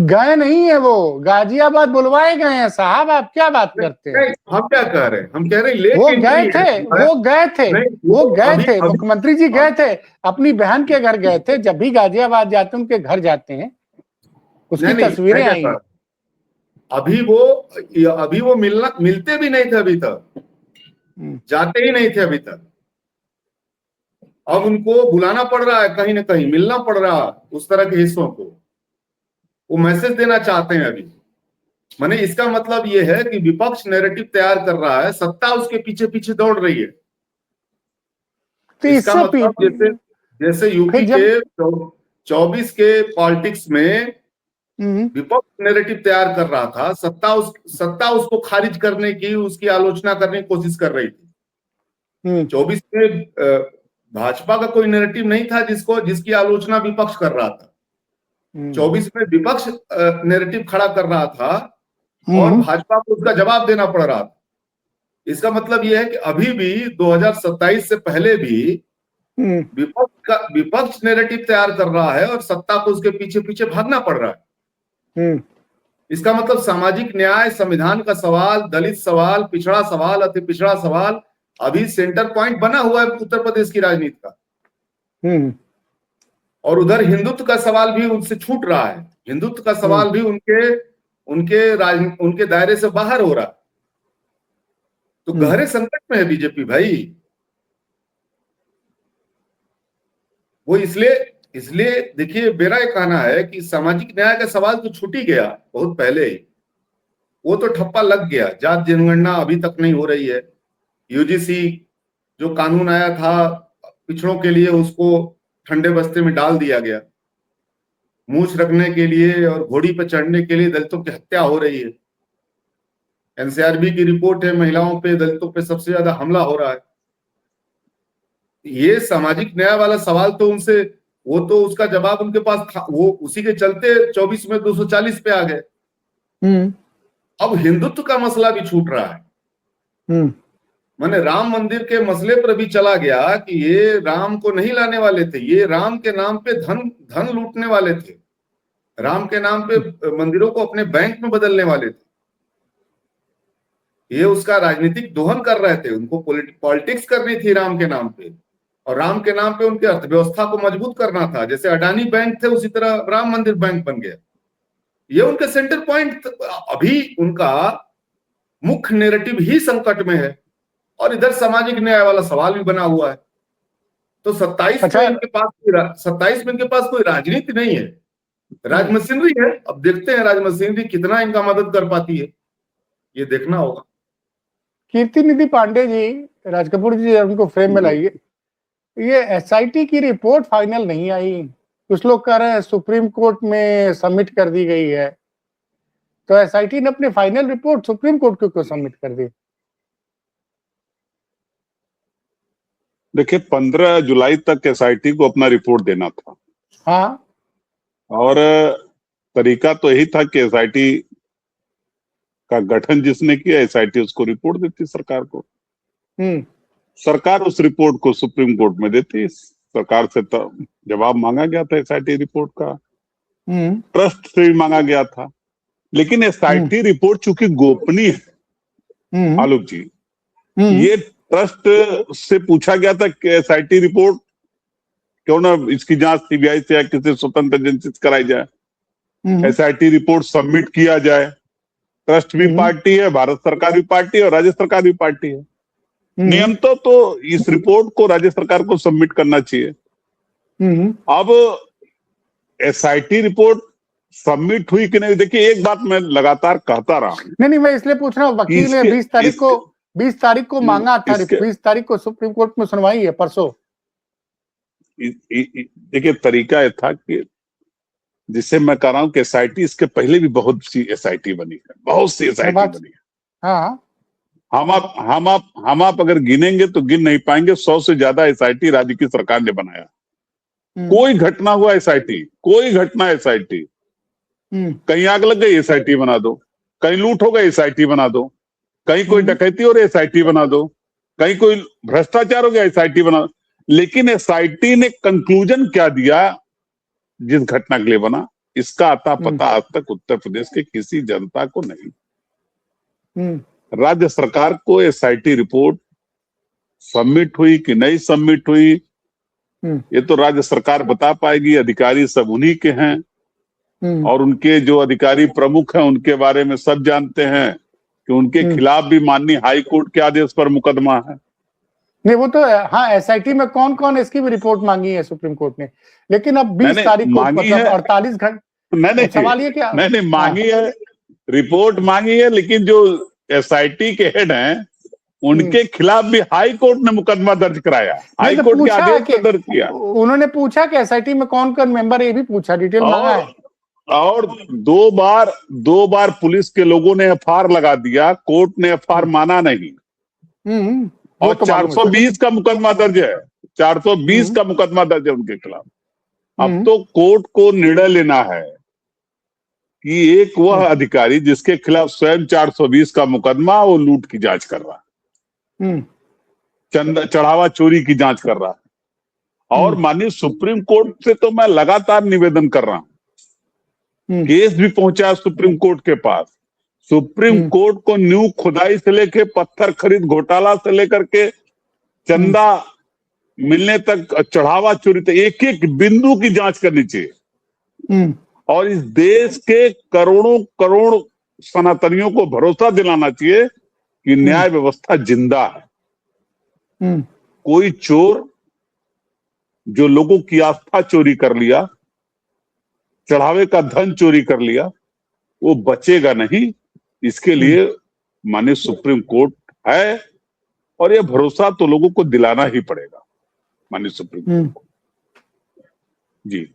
Speaker 1: गए नहीं है, वो गाजियाबाद बुलवाए गए हैं साहब, आप क्या बात करते हैं?
Speaker 3: हम क्या कह रहे हैं? हम कह रहे हैं लेट
Speaker 1: वो
Speaker 3: एंट्री
Speaker 1: गए
Speaker 3: है।
Speaker 1: थे, वो गए थे, मुख्यमंत्री जी गए थे, अपनी बहन के घर गए थे। जब भी गाजियाबाद जाते हैं उनके घर जाते हैं, उसकी तस्वीरें आई।
Speaker 3: अभी वो मिलते भी नहीं थे अभी तक, जाते ही नहीं थे अभी तक। अब उनको बुलाना पड़ रहा है, कहीं ना कहीं मिलना पड़ रहा है उस तरह के हिस्सों को। वो मैसेज देना चाहते हैं अभी। माने इसका मतलब ये है कि विपक्ष नैरेटिव तैयार कर रहा है, सत्ता उसके पीछे पीछे दौड़ रही है।
Speaker 1: तो
Speaker 3: इसका मतलब जैसे यूपी के 24 के पॉलिटिक्स में विपक्ष नैरेटिव तैयार कर रहा था, सत्ता उसको खारिज करने की, उसकी आलोचना करने की कोशिश कर रही थी। 24 में भाजपा का कोई नैरेटिव नहीं था जिसकी आलोचना विपक्ष कर रहा था। 24 में विपक्ष नैरेटिव खड़ा कर रहा था और भाजपा को उसका जवाब देना पड़ रहा था। इसका मतलब यह है कि अभी भी 2027 से पहले भी विपक्ष नैरेटिव तैयार कर रहा है और सत्ता को उसके पीछे पीछे भागना पड़ रहा है। इसका मतलब सामाजिक न्याय, संविधान का सवाल, दलित सवाल, पिछड़ा सवाल, अति पिछड़ा सवाल अभी सेंटर पॉइंट बना हुआ है उत्तर प्रदेश की राजनीति का। और उधर हिंदुत्व का सवाल भी उनसे छूट रहा है। हिंदुत्व का सवाल भी उनके दायरे से बाहर हो रहा है। तो गहरे संकट में है बीजेपी भाई। वो इसलिए देखिए, मेरा ये कहना है कि सामाजिक न्याय का सवाल तो छूट ही गया बहुत पहले ही। वो तो ठप्पा लग गया। जात जनगणना अभी तक नहीं हो रही है। यूजीसी जो कानून आया था पिछड़ों के लिए, उसको ठंडे बस्ते में डाल दिया गया। मूछ रखने के लिए और घोड़ी पर चढ़ने के लिए दलितों की हत्या हो रही है। एनसीआरबी की रिपोर्ट है, महिलाओं पे, दलितों पे सबसे ज्यादा हमला हो रहा है। ये सामाजिक न्याय वाला सवाल तो वो तो उसका जवाब उनके पास था। वो उसी के चलते 24 में 240 पे आ गए। अब हिंदुत्व का मसला भी छूट रहा है। माने राम मंदिर के मसले पर भी चला गया कि ये राम को नहीं लाने वाले थे, ये राम के नाम पे धन लूटने वाले थे, राम के नाम पे मंदिरों को अपने बैंक में बदलने वाले थे। ये उसका राजनीतिक दोहन कर रहे थे। उनको पॉलिटिक्स करनी थी राम के नाम पे, और राम के नाम पे उनकी अर्थव्यवस्था को मजबूत करना था। जैसे अडानी बैंक थे, उसी तरह राम मंदिर बैंक बन गया। ये उनके सेंटर पॉइंट। अभी उनका मुख्य नैरेटिव ही संकट में है और इधर सामाजिक न्याय वाला सवाल भी बना हुआ है। तो 27 में इनके पास कोई राजनीति नहीं है, राज मशीनरी है। अब देखते हैं राज मशीनरी कितना इनका मदद कर पाती है, ये देखना होगा।
Speaker 1: कीर्ति निधि पांडे जी, राज कपूर जी उनको फ्रेम में लाइए। ये एसआईटी की रिपोर्ट फाइनल नहीं आई। कुछ लोग कह रहे हैं सुप्रीम कोर्ट में सबमिट कर दी गई है। तो एसआईटी ने अपनी फाइनल रिपोर्ट सुप्रीम कोर्ट को क्यों सबमिट कर दी?
Speaker 2: देखिए, 15 जुलाई तक एसआईटी को अपना रिपोर्ट देना था।
Speaker 1: हाँ,
Speaker 2: और तरीका तो यही था कि एसआईटी का गठन जिसने किया, एसआईटी उसको रिपोर्ट देती सरकार को। सरकार उस रिपोर्ट को सुप्रीम कोर्ट में देती। सरकार से तो जवाब मांगा गया था एसआईटी रिपोर्ट का, ट्रस्ट से भी मांगा गया था। लेकिन एसआईटी रिपोर्ट चूंकि गोपनीय है आलोक जी, ये ट्रस्ट से पूछा गया था कि एसआईटी रिपोर्ट क्यों ना इसकी जांच सीबीआई से या किसी स्वतंत्र एजेंसी से कराई जाए, एसआईटी रिपोर्ट सबमिट किया जाए। ट्रस्ट भी पार्टी है, भारत सरकार भी पार्टी है और राज्य सरकार भी पार्टी है। नियम तो इस रिपोर्ट को राज्य सरकार को सबमिट करना चाहिए। अब एसआईटी रिपोर्ट सबमिट हुई कि नहीं, देखिए एक बात मैं लगातार कहता रहा हूं।
Speaker 1: नहीं, मैं इसलिए पूछ रहा हूँ, वकील ने 20 तारीख को मांगा था, 20 तारीख को सुप्रीम कोर्ट में सुनवाई है परसों।
Speaker 2: देखिए, तरीका यह था कि जिसे मैं कह रहा हूं कि एसआईटी, इसके पहले भी बहुत सी एसआईटी बनी है, बहुत सी एसआईटी बनी है।
Speaker 1: हाँ,
Speaker 2: हम आप अगर गिनेंगे तो गिन नहीं पाएंगे। 100 से ज्यादा एसआईटी राज्य की सरकार ने बनाया। कोई घटना हुआ एसआईटी, कोई घटना एसआईटी, कहीं आग लग गई एसआईटी बना दो, कहीं लूट हो गई एसआईटी बना दो, कहीं कोई डकैती हो रही एसआईटी बना दो, कहीं कोई भ्रष्टाचार हो गया एसआईटी बना दो। लेकिन एसआईटी ने कंक्लूजन क्या दिया जिस घटना के लिए बना, इसका अता पता आज तक उत्तर प्रदेश के किसी जनता को नहीं। राज्य सरकार को एसआईटी रिपोर्ट सबमिट हुई कि नहीं सबमिट हुई, ये तो राज्य सरकार बता पाएगी। अधिकारी सब उन्हीं के हैं और उनके जो अधिकारी प्रमुख हैं उनके बारे में सब जानते हैं कि उनके खिलाफ भी माननीय हाई कोर्ट के आदेश पर मुकदमा है।
Speaker 1: नहीं वो तो हाँ, एसआईटी में कौन कौन इसकी भी रिपोर्ट मांगी है सुप्रीम कोर्ट ने, लेकिन अब 20 तारीख को मतलब 48 घंटे सवाल ये क्या
Speaker 2: मैंने मांगी है, रिपोर्ट मांगी है, लेकिन जो एसआईटी के हेड हैं उनके खिलाफ भी हाई कोर्ट ने मुकदमा दर्ज कराया। हाई कोर्ट के आदेश पर दर्ज किया।
Speaker 1: उन्होंने पूछा कि एसआईटी में कौन कौन मेंबर, ये भी पूछा, डिटेल मांगा है।
Speaker 2: और दो बार पुलिस के लोगों ने एफआईआर लगा दिया, कोर्ट ने एफआईआर माना नहीं। और तो 420 का मुकदमा दर्ज है, 420 का मुकदमा दर्ज है उनके खिलाफ। अब तो कोर्ट को निर्णय लेना है कि एक वह अधिकारी जिसके खिलाफ स्वयं 420 का मुकदमा, वो लूट की जांच कर रहा है, चढ़ावा चोरी की जांच कर रहा है। और माननीय सुप्रीम कोर्ट से तो मैं लगातार निवेदन कर रहा हूं, केस भी पहुंचा है सुप्रीम कोर्ट के पास। सुप्रीम कोर्ट को न्यू खुदाई से लेके पत्थर खरीद घोटाला से लेकर के चंदा मिलने तक, चढ़ावा चोरी तक, एक एक बिंदु की जांच करनी चाहिए। और इस देश के करोड़ों करोड़ सनातनियों को भरोसा दिलाना चाहिए कि न्याय व्यवस्था जिंदा है। कोई चोर जो लोगों की आस्था चोरी कर लिया, चढ़ावे का धन चोरी कर लिया, वो बचेगा नहीं। इसके लिए माननीय सुप्रीम कोर्ट है और ये भरोसा तो लोगों को दिलाना ही पड़ेगा माननीय सुप्रीम कोर्ट को। जी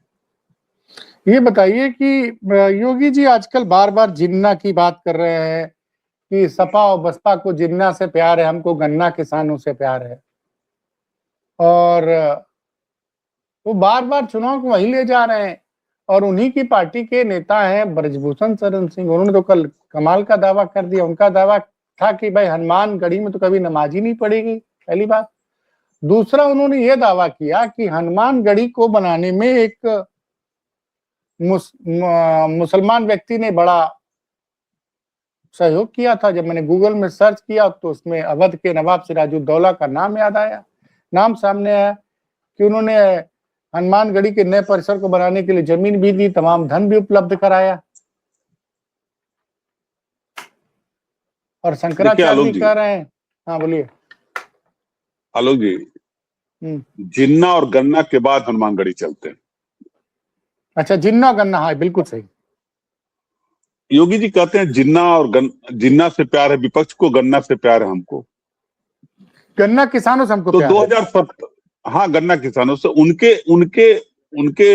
Speaker 1: ये बताइए कि योगी जी आजकल बार बार जिन्ना की बात कर रहे हैं कि सपा और बसपा को जिन्ना से प्यार है, हमको गन्ना किसानों से प्यार है, और वो बार बार चुनाव को वही ले जा रहे हैं। और उन्हीं की पार्टी के नेता हैं ब्रजभूषण शरण सिंह, उन्होंने तो कल कमाल का दावा कर दिया। उनका दावा था कि भाई हनुमानगढ़ी में तो कभी नमाज ही नहीं पड़ेगी, पहली बात। दूसरा, उन्होंने ये दावा किया कि हनुमानगढ़ी को बनाने में एक मुसलमान व्यक्ति ने बड़ा सहयोग किया था। जब मैंने गूगल में सर्च किया तो उसमें अवध के नवाब सिराजुद्दौला का नाम याद आया, नाम सामने आया कि उन्होंने हनुमानगढ़ी के नए परिसर को बनाने के लिए जमीन भी दी, तमाम धन भी उपलब्ध कराया। और शंकराचार्य जी कह रहे हैं, हाँ बोलिए।
Speaker 2: आलोक जी, जिन्ना और गन्ना के बाद हनुमानगढ़ी चलते हैं।
Speaker 1: अच्छा, जिन्ना गन्ना, हाँ बिल्कुल सही।
Speaker 2: योगी जी कहते हैं जिन्ना और जिन्ना से प्यार है विपक्ष को, गन्ना से प्यार है हमको,
Speaker 1: गन्ना किसानों से हमको
Speaker 2: तो
Speaker 1: प्यार
Speaker 2: 2007, हाँ गन्ना किसानों से। उनके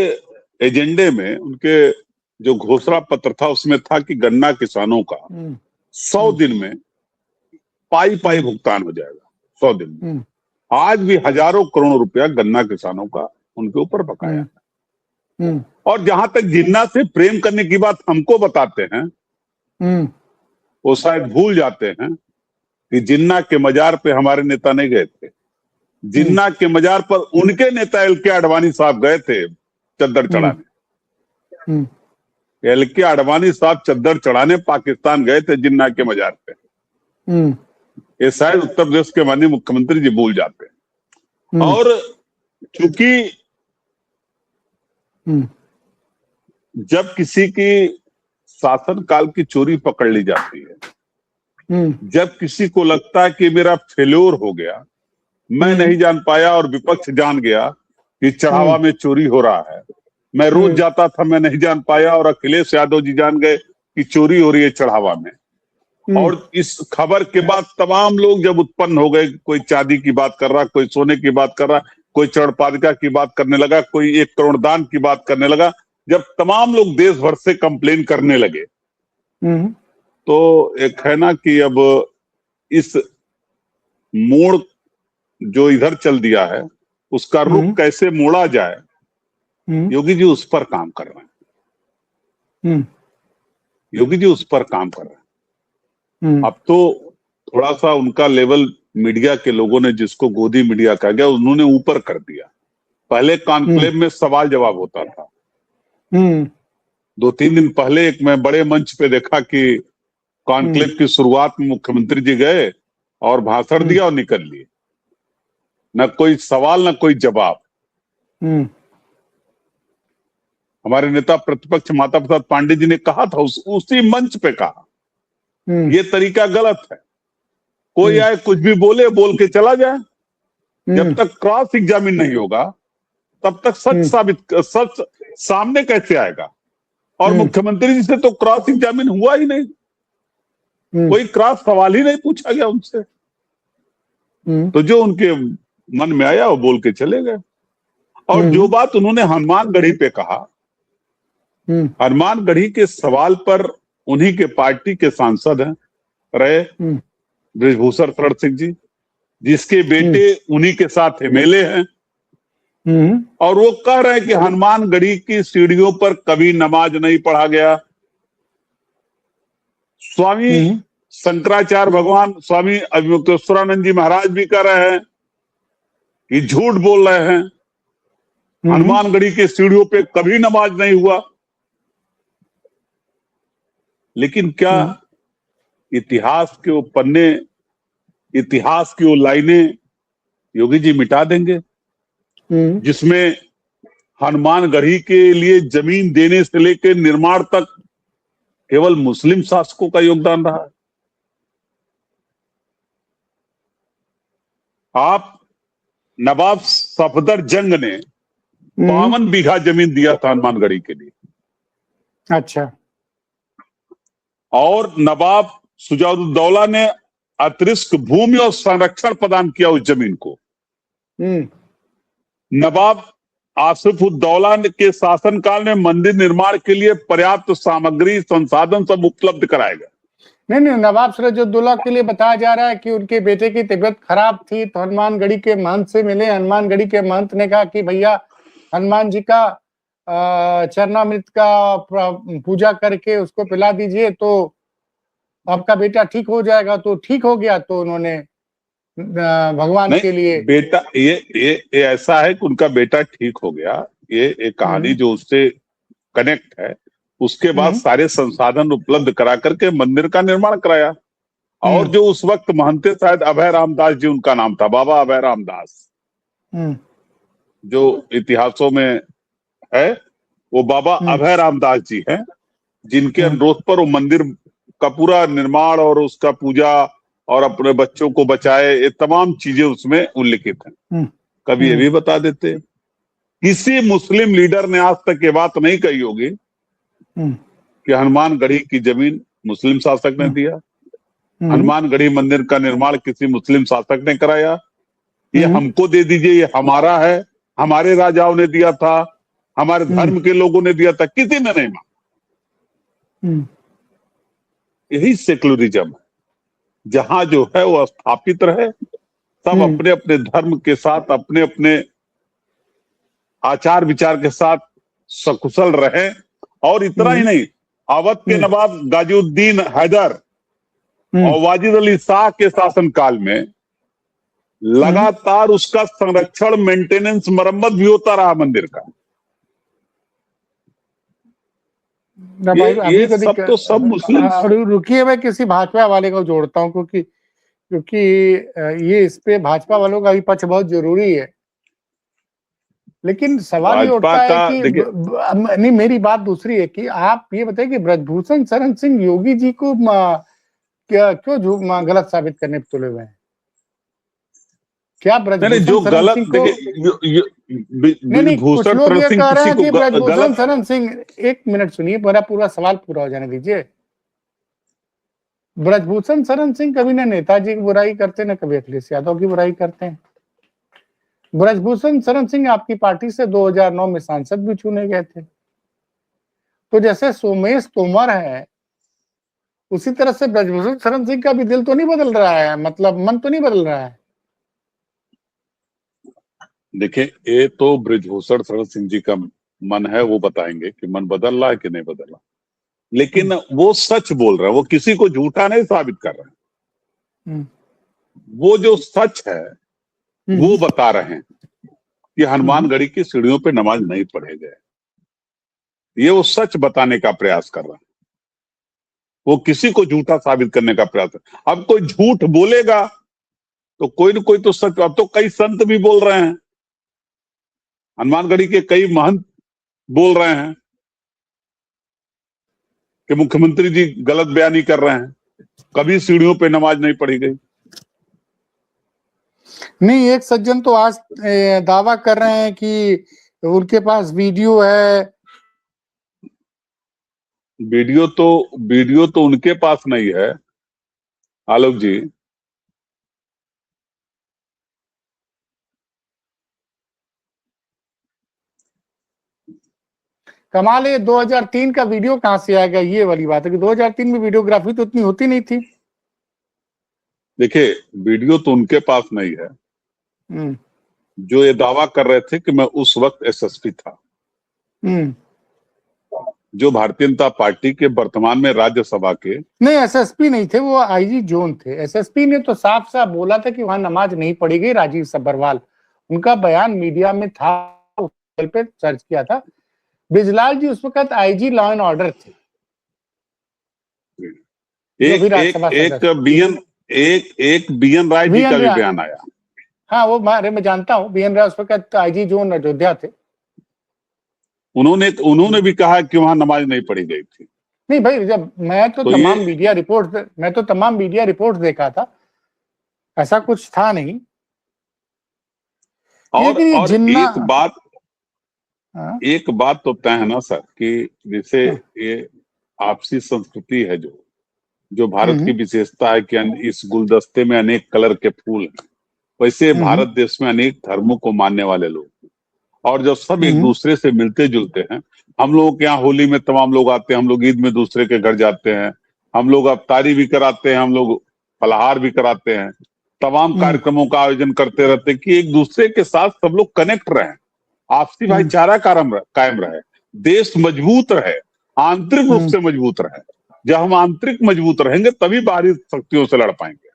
Speaker 2: एजेंडे में, उनके जो घोषणा पत्र था उसमें था कि गन्ना किसानों का 100 दिन में पाई भुगतान हो जाएगा, 100 दिन में। आज भी हजारों करोड़ रुपया गन्ना किसानों का उनके ऊपर बकाया है। और जहां तक जिन्ना से प्रेम करने की बात हमको बताते हैं, वो शायद भूल जाते हैं कि जिन्ना के मजार पे हमारे नेता नहीं गए थे। जिन्ना के मजार पर उनके नेता एल.के. आडवाणी साहब गए थे चद्दर चढ़ाने। एल.के. आडवाणी साहब चद्दर चढ़ाने पाकिस्तान गए थे जिन्ना के मजार पे। ये शायद उत्तर प्रदेश के माननीय मुख्यमंत्री जी भूल जाते हैं। और चूंकि जब किसी की शासन काल की चोरी पकड़ ली जाती है, जब किसी को लगता है कि मेरा फेल्योर हो गया, मैं नहीं जान पाया और विपक्ष जान गया कि चढ़ावा में चोरी हो रहा है, मैं रोज जाता था, मैं नहीं जान पाया और अखिलेश यादव जी जान गए कि चोरी हो रही है चढ़ावा में। और इस खबर के बाद तमाम लोग जब उत्पन्न हो गए, कोई चांदी की बात कर रहा, कोई सोने की बात कर रहा, कोई चढ़पादिका की बात करने लगा, कोई 1 करोड़ दान की बात करने लगा, जब तमाम लोग देश भर से कंप्लेन करने लगे तो एक है ना कि अब इस मोड़ जो इधर चल दिया है उसका रुख कैसे मोड़ा जाए, योगी जी उस पर काम कर रहे हैं। योगी जी उस पर काम कर रहे हैं। अब तो थोड़ा सा उनका लेवल मीडिया के लोगों ने, जिसको गोदी मीडिया कहा गया, उन्होंने ऊपर कर दिया। पहले कॉन्क्लेव में सवाल जवाब होता था। 2-3 दिन पहले एक मैं बड़े मंच पे देखा कि कॉन्क्लेव की शुरुआत में मुख्यमंत्री जी गए और भाषण दिया और निकल लिए, न कोई सवाल न कोई जवाब। हमारे नेता प्रतिपक्ष माता प्रसाद पांडे जी ने कहा था, उसी मंच पे कहा, ये तरीका गलत है। कोई आए कुछ भी बोले, बोल के चला जाए। जब तक क्रॉस एग्जामिन नहीं होगा तब तक सच सामने कैसे आएगा? और मुख्यमंत्री जी से तो क्रॉस एग्जामिन हुआ ही नहीं, कोई क्रॉस सवाल ही नहीं पूछा गया उनसे। तो जो उनके मन में आया वो बोल के चले गए। और जो बात उन्होंने हनुमानगढ़ी पे कहा, हनुमानगढ़ी के सवाल पर उन्हीं के पार्टी के सांसद हैं रहे बृजभूषण शरण सिंह जी, जिसके बेटे उन्हीं के साथ एमएलए हैं, और वो कह रहे हैं कि हनुमानगढ़ी की सीढ़ियों पर कभी नमाज नहीं पढ़ा गया। स्वामी शंकराचार्य भगवान स्वामी अभिमुक्तेश्वरानंद जी महाराज भी कह रहे हैं कि झूठ बोल रहे हैं, हनुमानगढ़ी के सीढ़ियों पे कभी नमाज नहीं हुआ। लेकिन क्या इतिहास के वो पन्ने, इतिहास की वो लाइनें योगी जी मिटा देंगे जिसमें हनुमानगढ़ी के लिए जमीन देने से लेकर निर्माण तक केवल मुस्लिम शासकों का योगदान रहा है? आप नवाब सफदर जंग ने 52 बीघा जमीन दिया था हनुमानगढ़ी के लिए।
Speaker 1: अच्छा।
Speaker 2: और नवाब सुजाउद्दौला ने अतिरिक्त भूमि और संरक्षण प्रदान किया उस जमीन को। नवाब आसिफउद्दौला के शासनकाल में मंदिर निर्माण के लिए पर्याप्त सामग्री संसाधन सब उपलब्ध कराए गए।
Speaker 1: नहीं, नवाब सिराजुद्दौला के लिए बताया जा रहा है कि उनके बेटे की तबीयत खराब थी तो हनुमानगढ़ी के महंत से मिले। हनुमानगढ़ी के महंत ने कहा कि भैया हनुमान जी का चरणामृत का पूजा करके उसको पिला दीजिए तो आपका बेटा ठीक हो जाएगा। तो ठीक हो गया। तो उन्होंने भगवान के लिए
Speaker 2: बेटा, ये ऐसा है कि उनका बेटा ठीक हो गया, ये एक कहानी जो उससे कनेक्ट है। उसके बाद सारे संसाधन उपलब्ध करा करके मंदिर का निर्माण कराया। और जो उस वक्त महंते, शायद अभय रामदास जी उनका नाम था, बाबा अभय रामदास, जो इतिहासों में है, वो बाबा अभय रामदास जी हैं, जिनके अनुरोध पर वो मंदिर का पूरा निर्माण और उसका पूजा और अपने बच्चों को बचाए, ये तमाम चीजें उसमें उल्लिखित हैं। कभी ये भी बता देते, किसी मुस्लिम लीडर ने आज तक ये बात नहीं कही होगी कि हनुमानगढ़ी की जमीन मुस्लिम शासक ने दिया, हनुमानगढ़ी मंदिर का निर्माण किसी मुस्लिम शासक ने कराया, ये हमको दे दीजिए, ये हमारा है, हमारे राजाओं ने दिया था, हमारे धर्म के लोगों ने दिया था, किसी ने नहीं मांगा। यही सेक्युलरिज्म है, जहां जो है वो स्थापित रहे, सब अपने अपने धर्म के साथ, अपने अपने आचार विचार के साथ सकुशल रहे। और इतना ही नहीं, अवध के नवाब गाजिउद्दीन हैदर और वाजिद अली शाह के शासनकाल में लगातार उसका संरक्षण, मेंटेनेंस, मरम्मत भी होता रहा मंदिर का। ये सब तो सब मुस्लिम।
Speaker 1: रुकिए, मैं किसी भाजपा वाले को जोड़ता हूँ क्योंकि ये इस पे भाजपा वालों का भी पक्ष बहुत जरूरी है। लेकिन सवाल ये उठता है कि नहीं, मेरी बात दूसरी है कि आप ये बताइए कि बृजभूषण शरण सिंह योगी जी को क्यों गलत साबित करने पे तुले हुए हैं? क्या
Speaker 2: जो गलत,
Speaker 1: कुछ लोग ये कह रहे हैं कि बृजभूषण शरण सिंह, एक मिनट सुनिए, मेरा पूरा सवाल पूरा हो जाने दीजिए। बृजभूषण शरण सिंह कभी न नेताजी की बुराई करते, न कभी अखिलेश यादव की बुराई करते हैं। बृजभूषण शरण सिंह आपकी पार्टी से 2009 में सांसद भी चुने गए थे। तो जैसे सोमेश तोमर है उसी तरह से ब्रजभूषण शरण सिंह का भी दिल तो नहीं बदल रहा है, मतलब मन तो नहीं बदल रहा है।
Speaker 2: देखिए, ये तो ब्रजभूषण शरण सिंह जी का मन है, वो बताएंगे कि मन बदल रहा है कि नहीं बदल रहा, लेकिन वो सच बोल रहे हैं, वो किसी को झूठा नहीं साबित कर रहे हैं। वो जो सच है वो बता रहे हैं कि हनुमानगढ़ी की सीढ़ियों पे नमाज नहीं पढ़े गए। ये वो सच बताने का प्रयास कर रहा है, वो किसी को झूठा साबित करने का प्रयास है। अब कोई झूठ बोलेगा तो कोई न कोई तो सच, अब तो कई संत भी बोल रहे हैं, हनुमानगढ़ी के कई महंत बोल रहे हैं कि मुख्यमंत्री जी गलत बयानी कर रहे हैं, कभी सीढ़ियों पे नमाज नहीं पढ़ी गई।
Speaker 1: नहीं, एक सज्जन तो आज दावा कर रहे हैं कि उनके पास वीडियो है।
Speaker 2: वीडियो तो उनके पास नहीं है आलोक जी।
Speaker 1: कमाल है, 2003 का वीडियो कहां से आएगा? ये वाली बात है कि 2003 में वीडियोग्राफी तो उतनी होती नहीं थी।
Speaker 2: देखिए, वीडियो तो उनके पास नहीं है। जो ये दावा कर रहे थे कि मैं उस वक्त एसएसपी था, जो भारतीय जनता पार्टी के वर्तमान में राज्यसभा के,
Speaker 1: नहीं एसएसपी नहीं थे, वो आईजी जोन थे। एसएसपी ने तो साफ साफ बोला था कि वहां नमाज नहीं पढ़ी गई। राजीव सब्बरवाल, उनका बयान मीडिया में था, पे सर्च किया था। बिजलाल जी उस वक्त आईजी लॉ एंड ऑर्डर थे।
Speaker 2: एक बीएन राय जी का भी बयान आया।
Speaker 1: हाँ, वो मैं जानता हूँ, बीएन राय उस वक्त आईजी जोन अयोध्या थे।
Speaker 2: उन्होंने भी कहा कि वहां नमाज नहीं पढ़ी गई थी।
Speaker 1: नहीं भाई, जब मैं तो तमाम मीडिया रिपोर्ट देखा था, ऐसा कुछ था नहीं।
Speaker 2: और एक बात तो तय है ना सर कि जैसे ये आपसी संस्कृति है, जो भारत की विशेषता है कि इस गुलदस्ते में अनेक कलर के फूल हैं, वैसे भारत देश में अनेक धर्मों को मानने वाले लोग, और जब सब एक दूसरे से मिलते जुलते हैं, हम लोगों के यहाँ होली में तमाम लोग आते हैं, हम लोग ईद में दूसरे के घर जाते हैं, हम लोग अफ्तारी भी कराते हैं, हम लोग फलाहार भी कराते हैं, तमाम कार्यक्रमों का आयोजन करते रहते हैं कि एक दूसरे के साथ सब लोग कनेक्ट रहें, आपसी भाईचारा कायम रहे, देश मजबूत रहे, आंतरिक रूप से मजबूत रहे। जब हम आंतरिक मजबूत रहेंगे तभी बाहरी शक्तियों से लड़ पाएंगे।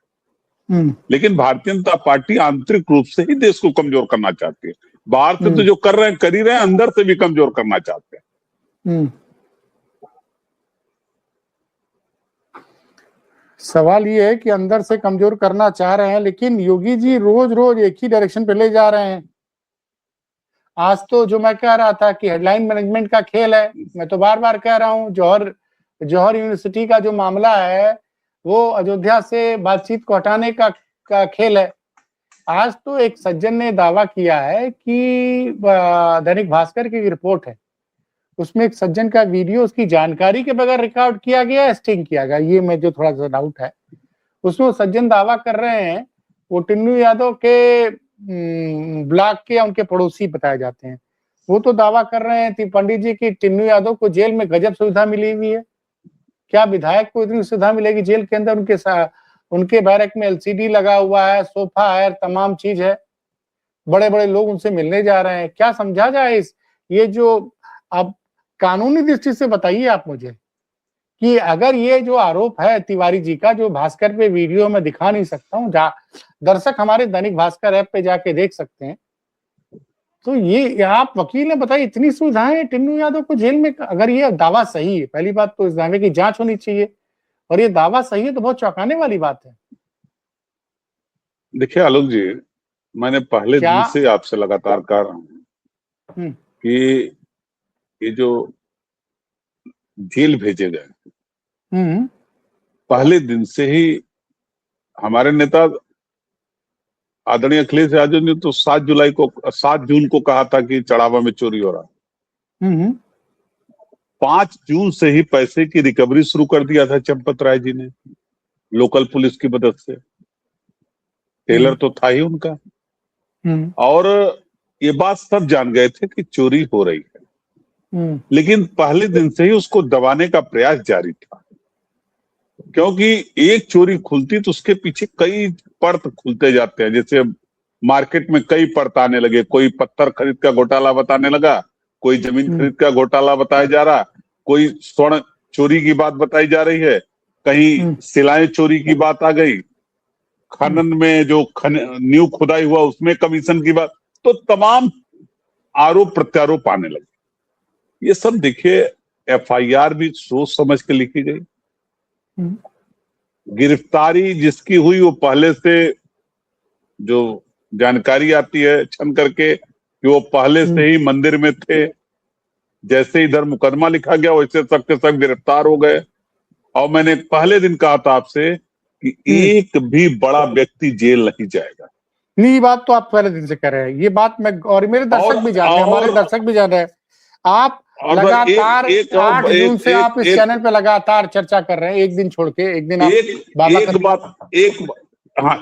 Speaker 2: लेकिन भारतीय जनता पार्टी आंतरिक रूप से ही देश को कमजोर करना चाहती है। बाहर से तो जो कर रहे हैं कर ही रहे हैं, अंदर से भी कमजोर करना चाहते हैं।
Speaker 1: सवाल ये है कि अंदर से कमजोर करना चाह रहे हैं, लेकिन योगी जी रोज रोज एक ही डायरेक्शन पे ले जा रहे हैं। आज तो जो मैं कह रहा था कि हेडलाइन मैनेजमेंट का खेल है, मैं तो बार बार कह रहा हूं, जौहर यूनिवर्सिटी का जो मामला है वो अयोध्या से बातचीत को हटाने का खेल है। आज तो एक सज्जन ने दावा किया है कि दैनिक भास्कर की रिपोर्ट है, उसमें एक सज्जन का वीडियो उसकी जानकारी के बगैर रिकॉर्ड किया गया, स्टिंग किया गया। ये मैं जो थोड़ा सा डाउट है, उसमें सज्जन दावा कर रहे हैं वो टिन्नू यादव के ब्लॉक के या उनके पड़ोसी बताए जाते हैं। वो तो दावा कर रहे हैं पंडित जी की टिन्नू यादव को जेल में गजब सुविधा मिली हुई है। क्या विधायक को इतनी सुविधा मिलेगी जेल के अंदर? उनके बैरक में एलसीडी लगा हुआ है, सोफा है, तमाम चीज है, बड़े बड़े लोग उनसे मिलने जा रहे हैं। क्या समझा जाए ये जो अब कानूनी दृष्टि से बताइए आप मुझे कि अगर ये जो आरोप है तिवारी जी का, जो भास्कर पे वीडियो में दिखा नहीं सकता हूँ, दर्शक हमारे दैनिक भास्कर ऐप पे जाके देख सकते हैं, तो ये आप वकील ने बताइए, इतनी सुविधाएं टिन्नू यादव को जेल में, अगर ये दावा सही है, पहली बात तो इस दावे की जांच होनी चाहिए, और ये दावा सही है तो बहुत चौंकाने वाली बात है।
Speaker 2: देखिए आलोक जी, मैंने पहले दिन से आपसे लगातार कह रहा हूं कि ये जो जेल भेजे गए, पहले दिन से ही हमारे नेता आदरणीय अखिलेश यादव ने तो 7 जून को कहा था कि चढ़ावा में चोरी हो रहा। 5 जून से ही पैसे की रिकवरी शुरू कर दिया था चंपत राय जी ने, लोकल पुलिस की मदद से। टेलर तो था ही उनका, और ये बात सब जान गए थे कि चोरी हो रही है, लेकिन पहले दिन से ही उसको दबाने का प्रयास जारी था। क्योंकि एक चोरी खुलती तो उसके पीछे कई पर्त खुलते जाते हैं। जैसे मार्केट में कई पर्त आने लगे, कोई पत्थर खरीद का घोटाला बताने लगा, कोई जमीन खरीद का घोटाला बताया जा रहा, कोई स्वर्ण चोरी की बात बताई जा रही है, कहीं सिलाएं चोरी की बात आ गई, खनन में जो न्यू खुदाई हुआ उसमें कमीशन की बात, तो तमाम आरोप प्रत्यारोप आने लगे। ये सब देखिए एफआईआर भी सोच समझ के लिखी गई। गिरफ्तारी जिसकी हुई वो पहले से जो जानकारी आती है छन करके कि वो पहले से ही मंदिर में थे, जैसे इधर मुकदमा लिखा गया वैसे सब के सब गिरफ्तार हो गए। और मैंने पहले दिन कहा था आपसे कि एक भी बड़ा व्यक्ति जेल नहीं जाएगा।
Speaker 1: नहीं, ये बात तो आप पहले दिन से कह रहे हैं, ये बात मैं और मेरे दर्शक भी जान रहे हैं, हमारे दर्शक भी जान रहे हैं। आप लगातार 8 जून से आप इस चैनल पे लगातार चर्चा कर रहे हैं, एक दिन छोड़ के एक दिन आप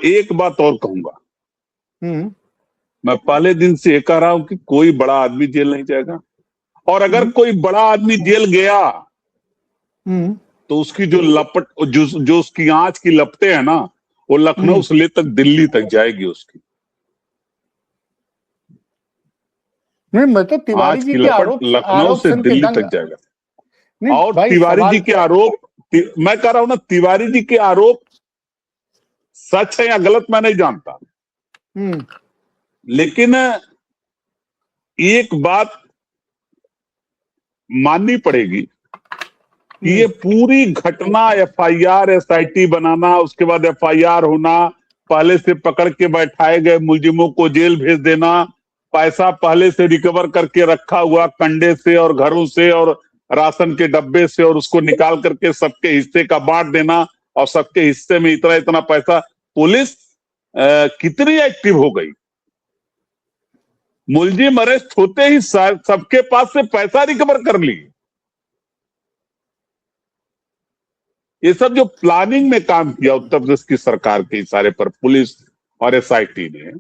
Speaker 2: एक बात और कहूंगा। मैं पहले दिन से कह रहा हूं कि कोई बड़ा आदमी जेल नहीं जाएगा, और अगर कोई बड़ा आदमी जेल गया तो उसकी जो लपट जो उसकी आंच की लपटें हैं ना, वो लखनऊ से ले तक दिल्ली तक जाएगी उसकी।
Speaker 1: नहीं, मैं तो तिवारी जी के आरोप
Speaker 2: लखनऊ से दिल्ली तक जाएगा। और तिवारी जी के आरोप, मैं कह रहा हूं ना, तिवारी जी के आरोप सच है या गलत मैं नहीं जानता, लेकिन एक बात माननी पड़ेगी कि ये पूरी घटना एफआईआर एसआईटी बनाना, उसके बाद एफआईआर होना, पहले से पकड़ के बैठाए गए मुलजिमों को जेल भेज देना, पैसा पहले से रिकवर करके रखा हुआ कंडे से और घरों से और राशन के डब्बे से, और उसको निकाल करके सबके हिस्से का बांट देना, और सबके हिस्से में इतना इतना पैसा। पुलिस कितनी एक्टिव हो गई, मुलजिम अरेस्ट होते ही सबके पास से पैसा रिकवर कर ली। ये सब जो प्लानिंग में काम किया उत्तर प्रदेश की सरकार के इशारे पर पुलिस और एसआईटी ने,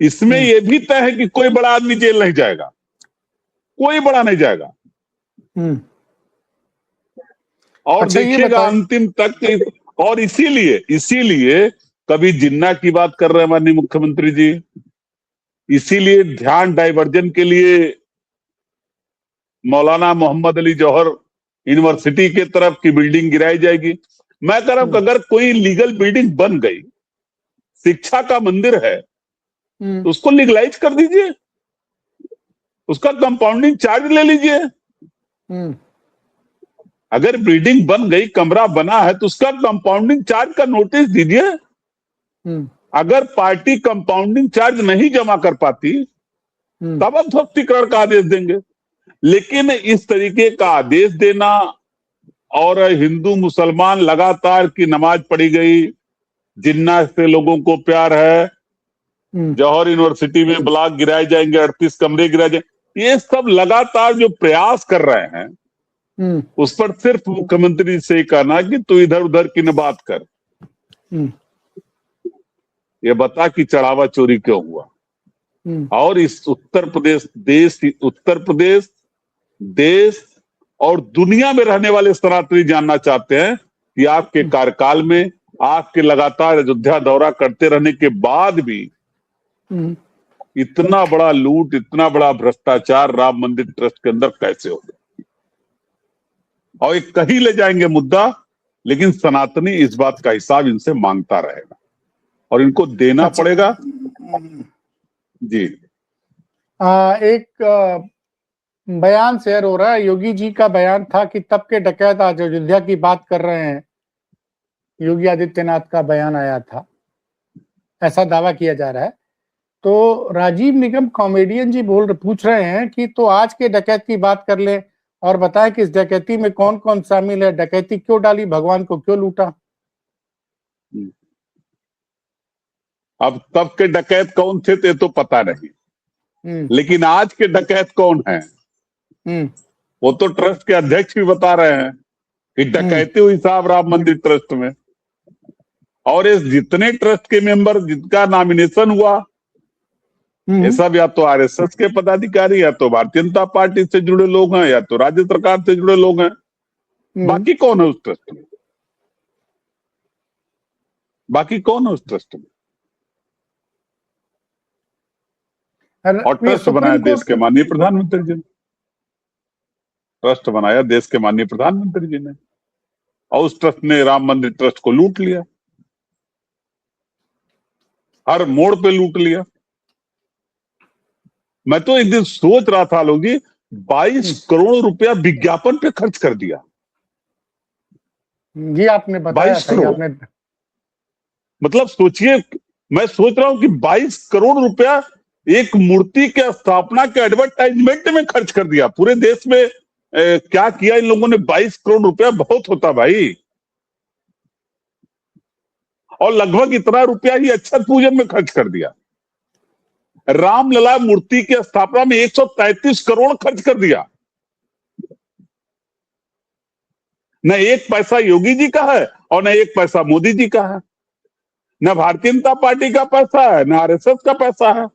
Speaker 2: इसमें यह भी तय है कि कोई बड़ा आदमी जेल नहीं जाएगा, कोई बड़ा नहीं जाएगा। और अच्छा, देखिएगा अंतिम तक। और इसीलिए कभी जिन्ना की बात कर रहे हैं माननीय मुख्यमंत्री जी, इसीलिए ध्यान डाइवर्जन के लिए मौलाना मोहम्मद अली जौहर यूनिवर्सिटी के तरफ की बिल्डिंग गिराई जाएगी। मैं कह रहा हूं कि अगर कोई लीगल बिल्डिंग बन गई, शिक्षा का मंदिर है, तो उसको लीगलाइज कर दीजिए, उसका कंपाउंडिंग चार्ज ले लीजिए। अगर बिल्डिंग बन गई, कमरा बना है, तो उसका कंपाउंडिंग चार्ज का नोटिस दीजिए। अगर पार्टी कंपाउंडिंग चार्ज नहीं जमा कर पाती तब हम ध्वस्तीकरण का आदेश देंगे। लेकिन इस तरीके का आदेश देना, और हिंदू मुसलमान लगातार की नमाज पढ़ी गई, जिन्ना से लोगों को प्यार है, जौहर यूनिवर्सिटी में ब्लॉक गिराए जाएंगे, 38 कमरे गिराए जाएंगे, ये सब लगातार जो प्रयास कर रहे हैं, उस पर सिर्फ मुख्यमंत्री से कहना कि तू इधर उधर की न बात कर, ये बता कि चढ़ावा चोरी क्यों हुआ। और इस उत्तर प्रदेश देश और दुनिया में रहने वाले सनातनी जानना चाहते हैं कि आपके कार्यकाल में, आपके लगातार अयोध्या दौरा करते रहने के बाद भी इतना बड़ा लूट, इतना बड़ा भ्रष्टाचार राम मंदिर ट्रस्ट के अंदर कैसे हो गया। और ये कहीं ले जाएंगे मुद्दा, लेकिन सनातनी इस बात का हिसाब इनसे मांगता रहेगा और इनको देना पड़ेगा। जी,
Speaker 1: एक बयान शेयर हो रहा है, योगी जी का बयान था कि तब के डकैत आज अयोध्या की बात कर रहे हैं। योगी आदित्यनाथ का बयान आया था, ऐसा दावा किया जा रहा है। तो राजीव निगम कॉमेडियन जी पूछ रहे हैं कि तो आज के डकैत की बात कर ले और बताएं कि इस डकैती में कौन कौन शामिल है, डकैती क्यों डाली, भगवान को क्यों लूटा।
Speaker 2: अब तब के डकैत कौन थे ते तो पता नहीं, लेकिन आज के डकैत कौन है वो तो ट्रस्ट के अध्यक्ष भी बता रहे हैं कि डकैती हुई साहब राम मंदिर ट्रस्ट में। और इस जितने ट्रस्ट के मेंबर जिनका नॉमिनेशन हुआ, ये सब या तो आरएसएस के पदाधिकारी, या तो भारतीय जनता पार्टी से जुड़े लोग हैं, या तो राज्य सरकार से जुड़े लोग हैं। बाकी कौन है उस ट्रस्ट में? बाकी कौन है उस ट्रस्ट में? और ट्रस्ट बनाया देश के माननीय प्रधानमंत्री जी ने, ट्रस्ट बनाया देश के माननीय प्रधानमंत्री जी ने, और उस ट्रस्ट ने राम मंदिर ट्रस्ट को लूट लिया, हर मोड़ पे लूट लिया। मैं तो एक दिन सोच रहा था लोग जी, 22 करोड़ रुपया विज्ञापन पे खर्च कर दिया।
Speaker 1: ये आपने बताया
Speaker 2: 22 करोड़
Speaker 1: आपने...
Speaker 2: मतलब सोचिए, मैं सोच रहा हूं कि 22 करोड़ रुपया एक मूर्ति के स्थापना के एडवर्टाइजमेंट में खर्च कर दिया। पूरे देश में क्या किया इन लोगों ने? 22 करोड़ रुपया बहुत होता भाई। और लगभग इतना रुपया ही अक्षत पूजन में खर्च कर दिया। रामलला मूर्ति की स्थापना में 133 करोड़ खर्च कर दिया। न एक पैसा योगी जी का है और न एक पैसा मोदी जी का है, न भारतीय जनता पार्टी का पैसा है, न आरएसएस का पैसा है।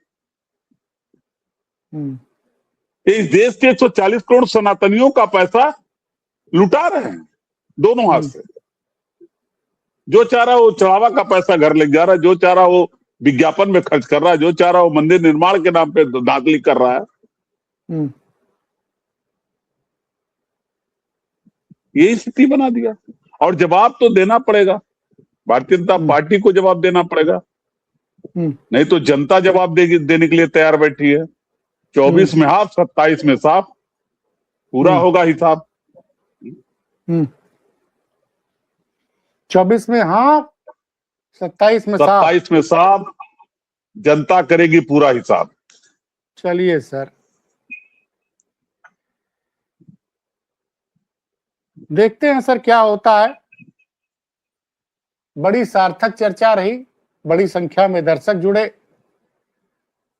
Speaker 2: इस देश के 140 करोड़ सनातनियों का पैसा लुटा रहे हैं दोनों हाथ से। जो चाह रहा वो चढ़ावा का पैसा घर ले जा रहा है, जो चाह रहा वो विज्ञापन में खर्च कर रहा है, जो चाह रहा वो मंदिर निर्माण के नाम पे धांधली कर रहा है। यही स्थिति बना दिया। और जवाब तो देना पड़ेगा, भारतीय जनता पार्टी को जवाब देना पड़ेगा, नहीं तो जनता जवाब देने के लिए तैयार बैठी है। 24 में हाफ, 27 में साफ, पूरा होगा हिसाब।
Speaker 1: 24 में हाफ, 27 में साफ।
Speaker 2: 27 में साफ, जनता करेगी पूरा हिसाब।
Speaker 1: चलिए सर, देखते हैं सर क्या होता है। बड़ी सार्थक चर्चा रही, बड़ी संख्या में दर्शक जुड़े,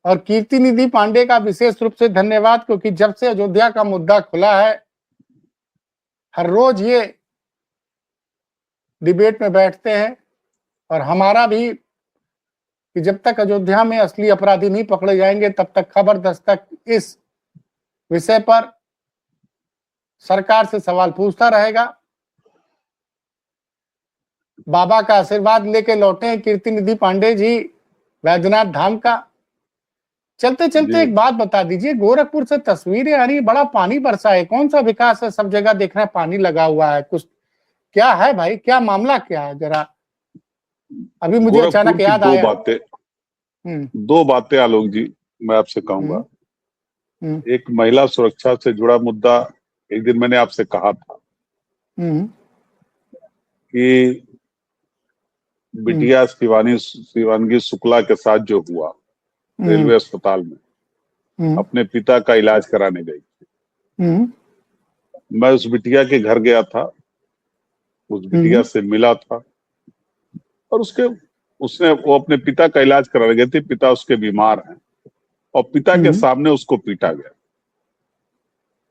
Speaker 1: और कीर्ति निधि पांडे का विशेष रूप से धन्यवाद, क्योंकि जब से अयोध्या का मुद्दा खुला है, हर रोज ये डिबेट में बैठते हैं। और हमारा भी कि जब तक अयोध्या में असली अपराधी नहीं पकड़े जाएंगे, तब तक खबर दस्तक इस विषय पर सरकार से सवाल पूछता रहेगा। बाबा का आशीर्वाद लेके लौटे हैं कीर्ति निधि पांडे जी वैद्यनाथ धाम का। चलते चलते एक बात बता दीजिए, गोरखपुर से तस्वीरें आ रही, बड़ा पानी बरसा है, कौन सा विकास है? सब जगह देख रहे हैं पानी लगा हुआ है, कुछ क्या है भाई, क्या मामला क्या है? जरा अभी मुझे अचानक याद आया।
Speaker 2: दो बातें आलोक जी मैं आपसे कहूंगा। एक, महिला सुरक्षा से जुड़ा मुद्दा। एक दिन मैंने आपसे कहा था कि बिटिया शिवानगी शुक्ला के साथ जो हुआ रेलवे अस्पताल में, अपने पिता का इलाज कराने गई। मैं उस बिटिया के घर गया था, उस बिटिया से मिला था, और वो अपने पिता का इलाज कराने गए थे। पिता उसके बीमार हैं और पिता के सामने उसको पीटा गया।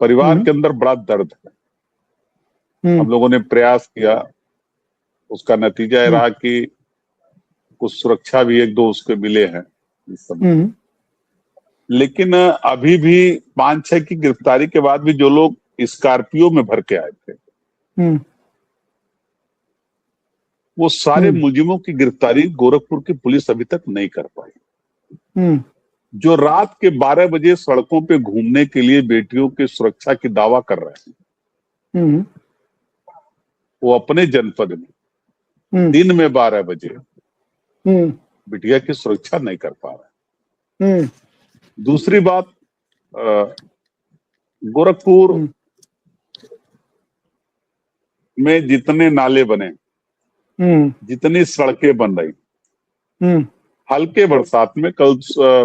Speaker 2: परिवार के अंदर बड़ा दर्द है। हम लोगों ने प्रयास किया, उसका नतीजा रहा कि कुछ सुरक्षा भी एक दो उसके मिले हैं इस समय। लेकिन अभी भी 5-6 की गिरफ्तारी के बाद भी जो लोग स्कॉर्पियो में भर के आए थे, वो सारे मुलजिमों की गिरफ्तारी गोरखपुर की पुलिस अभी तक नहीं कर पाई। जो रात के 12 बजे सड़कों पे घूमने के लिए बेटियों की सुरक्षा की दावा कर रहे हैं, वो अपने जनपद में दिन में 12 बजे बिटिया की सुरक्षा नहीं कर पा रहे। दूसरी बात, गोरखपुर में जितने नाले बने, जितनी सड़कें बन रही, हल्के बरसात में, कल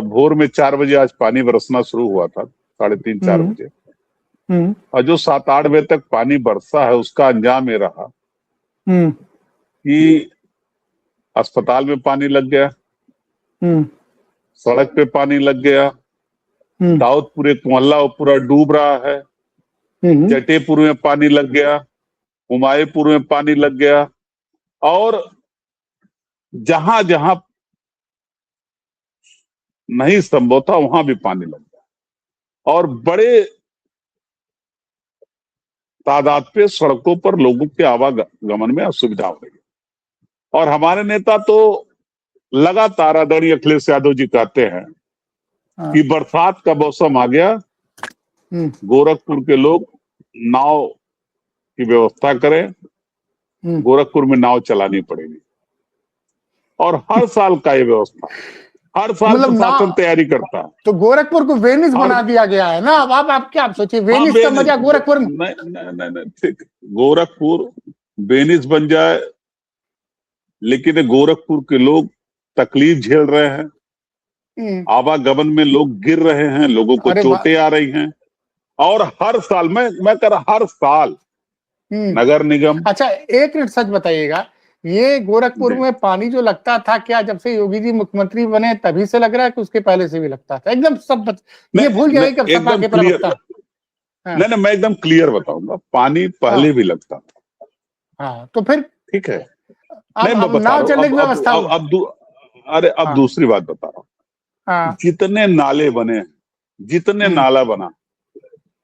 Speaker 2: भोर में 4 बजे आज पानी बरसना शुरू हुआ था, 3:30-4 बजे, और जो 7-8 बजे तक पानी बरसा है, उसका अंजाम ये रहा कि अस्पताल में पानी लग गया, सड़क पे पानी लग गया, दाऊदपुर एक मोहल्ला पूरा डूब रहा है, जटेपुर में पानी लग गया, हुमायूंपुर में पानी लग गया, और जहां जहां नहीं संभव था वहां भी पानी लग गया। और बड़े तादाद पे सड़कों पर लोगों के आवागमन में असुविधा हो रही है। और हमारे नेता तो लगातार आदरणीय अखिलेश यादव जी कहते हैं कि बरसात का मौसम आ गया, गोरखपुर के लोग नाव की व्यवस्था करें, गोरखपुर में नाव चलानी पड़ेगी। और हर साल का ये व्यवस्था, हर साल प्रशासन तैयारी करता है।
Speaker 1: तो गोरखपुर को वेनिस बना दिया गया है ना। अब आप क्या सोचिए, वेनिस का मजा गोरखपुर में।
Speaker 2: नहीं, ठीक, गोरखपुर वेनिस बन जाए, लेकिन गोरखपुर के लोग तकलीफ झेल रहे हैं, आवागमन में लोग गिर रहे हैं, लोगों को चोटें आ रही हैं। और हर साल मैं कर हर साल नगर निगम।
Speaker 1: अच्छा, एक मिनट सच बताइएगा, ये गोरखपुर में पानी जो लगता था, क्या जब से योगी जी मुख्यमंत्री बने तभी से लग रहा है कि उसके पहले से भी लगता था? एकदम सब ये भूल जाइए कब सपा के प्रवक्ता।
Speaker 2: नहीं, मैं एकदम क्लियर बताऊंगा, पानी पहले भी लगता था।
Speaker 1: हाँ, तो फिर
Speaker 2: ठीक है।
Speaker 1: अब नाव चलने की व्यवस्था।
Speaker 2: अब दूसरी बात बता रहा हूँ। जितने नाले बने, जितने नाला बना,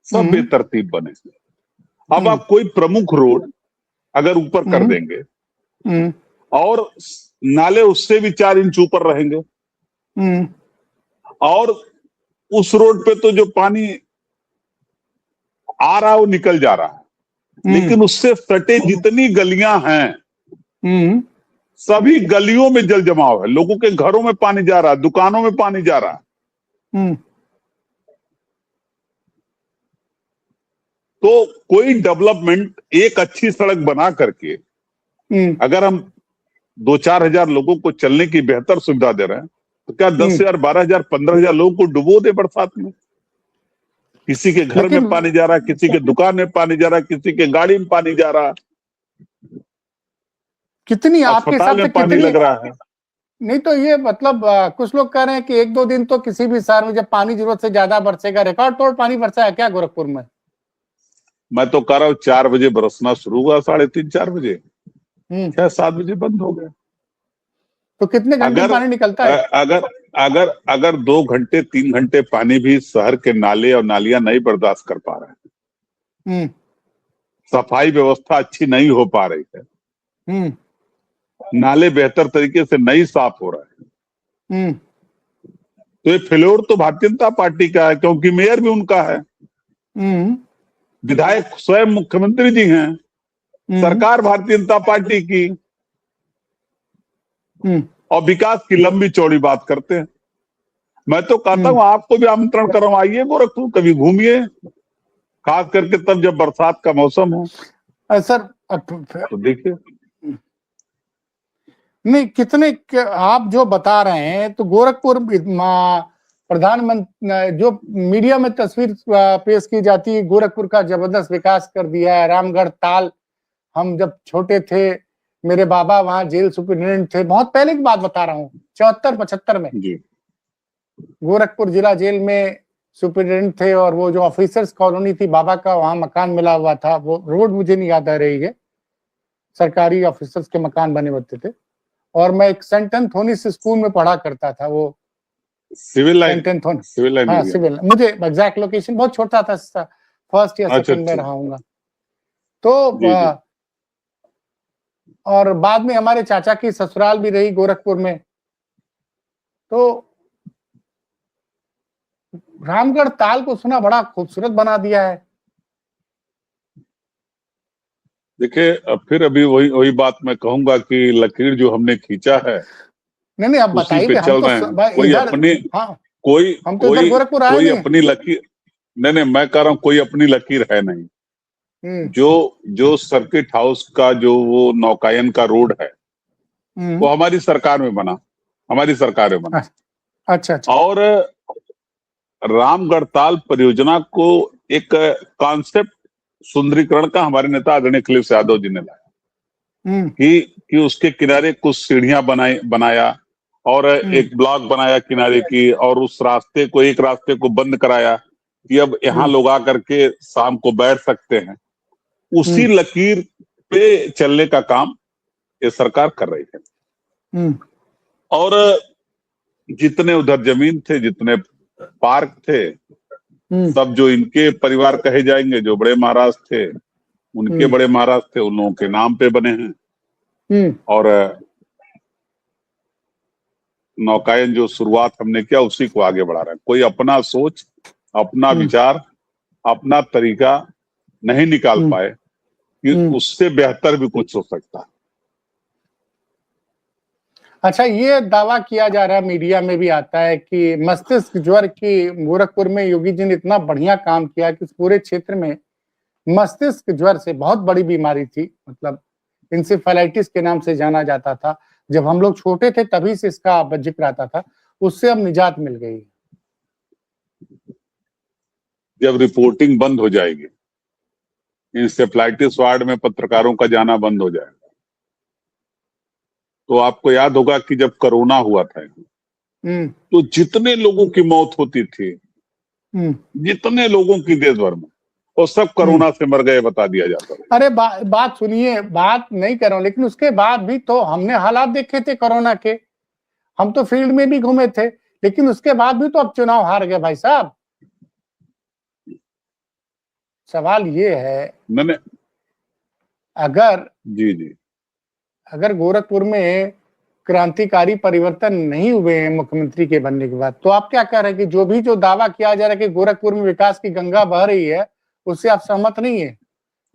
Speaker 2: सब बेतरतीब बने। अब आप कोई प्रमुख रोड अगर ऊपर कर देंगे और नाले उससे भी 4 इंच ऊपर रहेंगे, और उस रोड पे तो जो पानी आ रहा है वो निकल जा रहा है, लेकिन उससे सटे जितनी गलियां हैं, सभी गलियों में जल जमाव है, लोगों के घरों में पानी जा रहा है, दुकानों में पानी जा रहा है। तो कोई डेवलपमेंट, एक अच्छी सड़क बना करके अगर हम 2-4 हजार लोगों को चलने की बेहतर सुविधा दे रहे हैं, तो क्या 10,000, 12,000, 15,000 लोगों को डुबो दे बरसात में? किसी के घर में पानी जा रहा है, किसी के दुकान में पानी जा रहा है, किसी के गाड़ी में पानी जा रहा है,
Speaker 1: कितनी आपके साथ में
Speaker 2: पानी लग रहा है।
Speaker 1: नहीं तो ये मतलब कुछ लोग कह रहे हैं कि 1-2 दिन तो किसी भी शहर में जब पानी जरूरत से ज्यादा बरसेगा, रिकॉर्ड तोड़ पानी बरसा है क्या गोरखपुर में?
Speaker 2: मैं तो कह रहा हूँ 4 बजे बरसना शुरू हुआ, 3:30-4 बजे, 6-7 बजे बंद हो गया।
Speaker 1: तो कितने घंटे पानी निकलता है?
Speaker 2: अगर 2 घंटे 3 घंटे पानी भी शहर के नाले और नालियां नहीं बर्दाश्त कर पा रहे हैं, सफाई व्यवस्था अच्छी नहीं हो पा रही है, नाले बेहतर तरीके से नहीं साफ हो रहे हैं, तो ये फेल्योर तो भारतीय जनता पार्टी का है, क्योंकि मेयर भी उनका है, विधायक स्वयं मुख्यमंत्री जी हैं, सरकार भारतीय जनता पार्टी की, और विकास की लंबी चौड़ी बात करते हैं। मैं तो कहता हूं आपको भी आमंत्रण कर रहा हूं, आइए गोरखपुर, कभी घूमिए, खास करके तब जब बरसात का मौसम हो।
Speaker 1: सर
Speaker 2: तो देखिए,
Speaker 1: नहीं कितने आप जो बता रहे हैं, तो गोरखपुर प्रधानमंत्री जो मीडिया में तस्वीर पेश की जाती है, गोरखपुर का जबरदस्त विकास कर दिया है, रामगढ़ ताल, हम जब छोटे थे मेरे बाबा वहां जेल सुपरिटेंडेंट थे, बहुत पहले की बात बता रहा हूँ, 74-75 में गोरखपुर जिला जेल में सुपरिटेंडेंट थे, और वो जो ऑफिसर्स कॉलोनी थी बाबा का, वहां मकान मिला हुआ था, वो रोड मुझे नहीं याद आ रही है, सरकारी ऑफिसर्स के मकान बने होते थे, और मैं एक सेंट एंथोनीस स्कूल में पढ़ा करता था, वो
Speaker 2: सिविल लाइन,
Speaker 1: हाँ सिविल, मुझे एग्जैक्ट लोकेशन, बहुत छोटा था, फर्स्ट या सेकंड में रहा हूँगा। तो और बाद में हमारे चाचा की ससुराल भी रही गोरखपुर में। तो रामगढ़ ताल को सुना बड़ा खूबसूरत बना दिया है।
Speaker 2: देखिए, फिर अभी वही बात मैं कहूंगा कि लकीर जो हमने खींचा है,
Speaker 1: नहीं अब बताइए,
Speaker 2: हम तो कोई अपनी, कोई
Speaker 1: गोरखपुर आए
Speaker 2: कोई अपनी लकीर नहीं, मैं कह रहा हूँ कोई अपनी लकीर है नहीं। जो सर्किट हाउस का जो वो नौकायन का रोड है, वो हमारी सरकार में बना,
Speaker 1: अच्छा।
Speaker 2: और रामगढ़ ताल परियोजना को एक कॉन्सेप्ट सुंदरीकरण का हमारे नेता आदरणीय अखिलेश यादव जी ने लाया, कि उसके किनारे कुछ सीढ़ियां बनाया, और एक ब्लॉक बनाया किनारे की, और उस एक रास्ते को बंद कराया कि अब यहाँ लोग आकर के शाम को बैठ सकते हैं। उसी लकीर पे चलने का काम ये सरकार कर रही है। और जितने उधर जमीन थे, जितने पार्क थे, सब जो इनके परिवार कहे जाएंगे, जो बड़े महाराज थे, उनके बड़े महाराज थे, उन लोगों के नाम पे बने हैं। और नौकायन जो शुरुआत हमने किया उसी को आगे बढ़ा रहे हैं। कोई अपना सोच, अपना विचार, अपना तरीका नहीं निकाल पाए कि उससे बेहतर भी कुछ हो सकता है।
Speaker 1: अच्छा, ये दावा किया जा रहा है, मीडिया में भी आता है कि मस्तिष्क ज्वर की गोरखपुर में योगी जी ने इतना बढ़िया काम किया कि पूरे क्षेत्र में मस्तिष्क ज्वर से बहुत बड़ी बीमारी थी, मतलब इंसेफेलाइटिस के नाम से जाना जाता था। जब हम लोग छोटे थे तभी से इसका जिक्र आता था, उससे अब निजात मिल गई।
Speaker 2: जब रिपोर्टिंग बंद हो जाएगी, इंसेफेलाइटिस वार्ड में पत्रकारों का जाना बंद हो जाएगा, तो आपको याद होगा कि जब कोरोना हुआ था तो जितने लोगों की मौत होती थी, जितने लोगों की देश भर में, वो सब कोरोना से मर गए बता दिया जाता था।
Speaker 1: अरे बात सुनिए, बात नहीं कर रहा हूं, लेकिन उसके बाद भी तो हमने हालात देखे थे कोरोना के, हम तो फील्ड में भी घूमे थे, लेकिन उसके बाद भी तो अब चुनाव हार गए भाई साहब। सवाल ये है,
Speaker 2: मैंने
Speaker 1: अगर गोरखपुर में क्रांतिकारी परिवर्तन नहीं हुए हैं मुख्यमंत्री के बनने के बाद, तो आप क्या कह रहे हैं कि जो दावा किया जा रहा है कि गोरखपुर में विकास की गंगा बह रही है, उससे आप सहमत नहीं है?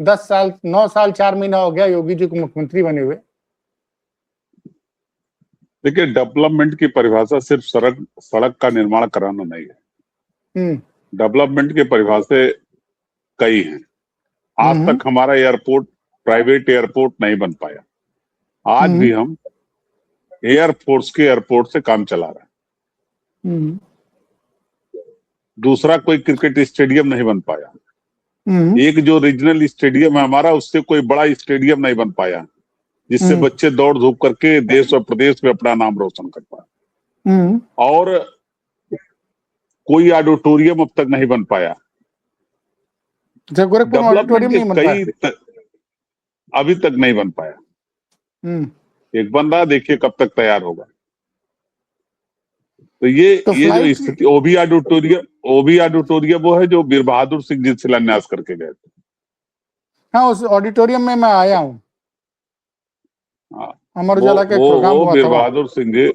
Speaker 1: 10 साल 9 साल 4 महीना हो गया योगी जी को मुख्यमंत्री बने हुए।
Speaker 2: देखिए, डेवलपमेंट की परिभाषा सिर्फ सड़क का निर्माण कराना नहीं है। डेवलपमेंट की परिभाषा कई हैं। आज तक हमारा एयरपोर्ट प्राइवेट एयरपोर्ट नहीं बन पाया। आज भी हम एयरफोर्स के एयरपोर्ट से काम चला रहे हैं। दूसरा, कोई क्रिकेट स्टेडियम नहीं बन पाया। एक जो रीजनल स्टेडियम है हमारा, उससे कोई बड़ा स्टेडियम नहीं बन पाया जिससे बच्चे दौड़ धूप करके देश और प्रदेश में अपना नाम रोशन कर पाए। और कोई ऑडिटोरियम अब तक नहीं बन पाया।
Speaker 1: ऑडिटोरियम नहीं बन पाया,
Speaker 2: अभी तक नहीं बन पाया। एक बन रहा, देखिए कब तक तैयार होगा। तो ये जो स्थिति, ओबी ऑडिटोरियम वो है जो वीर बहादुर सिंह जी शिलान्यास करके गए थे।
Speaker 1: हाँ, उस ऑडिटोरियम में मैं आया हूँ। अमर उजाला के प्रोग्राम हुआ था।
Speaker 2: वीर बहादुर सिंह जी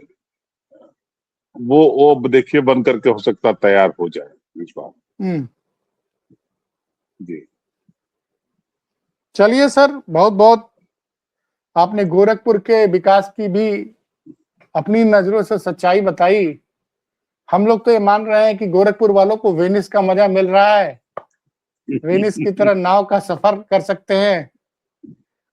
Speaker 2: वो देखिए बन करके हो सकता तैयार हो जाए इस बार। जी
Speaker 1: चलिए सर, बहुत बहुत आपने गोरखपुर के विकास की भी अपनी नजरों से सच्चाई बताई। हम लोग तो ये मान रहे हैं कि गोरखपुर वालों को वेनिस का मजा मिल रहा है, वेनिस की तरह नाव का सफर कर सकते हैं,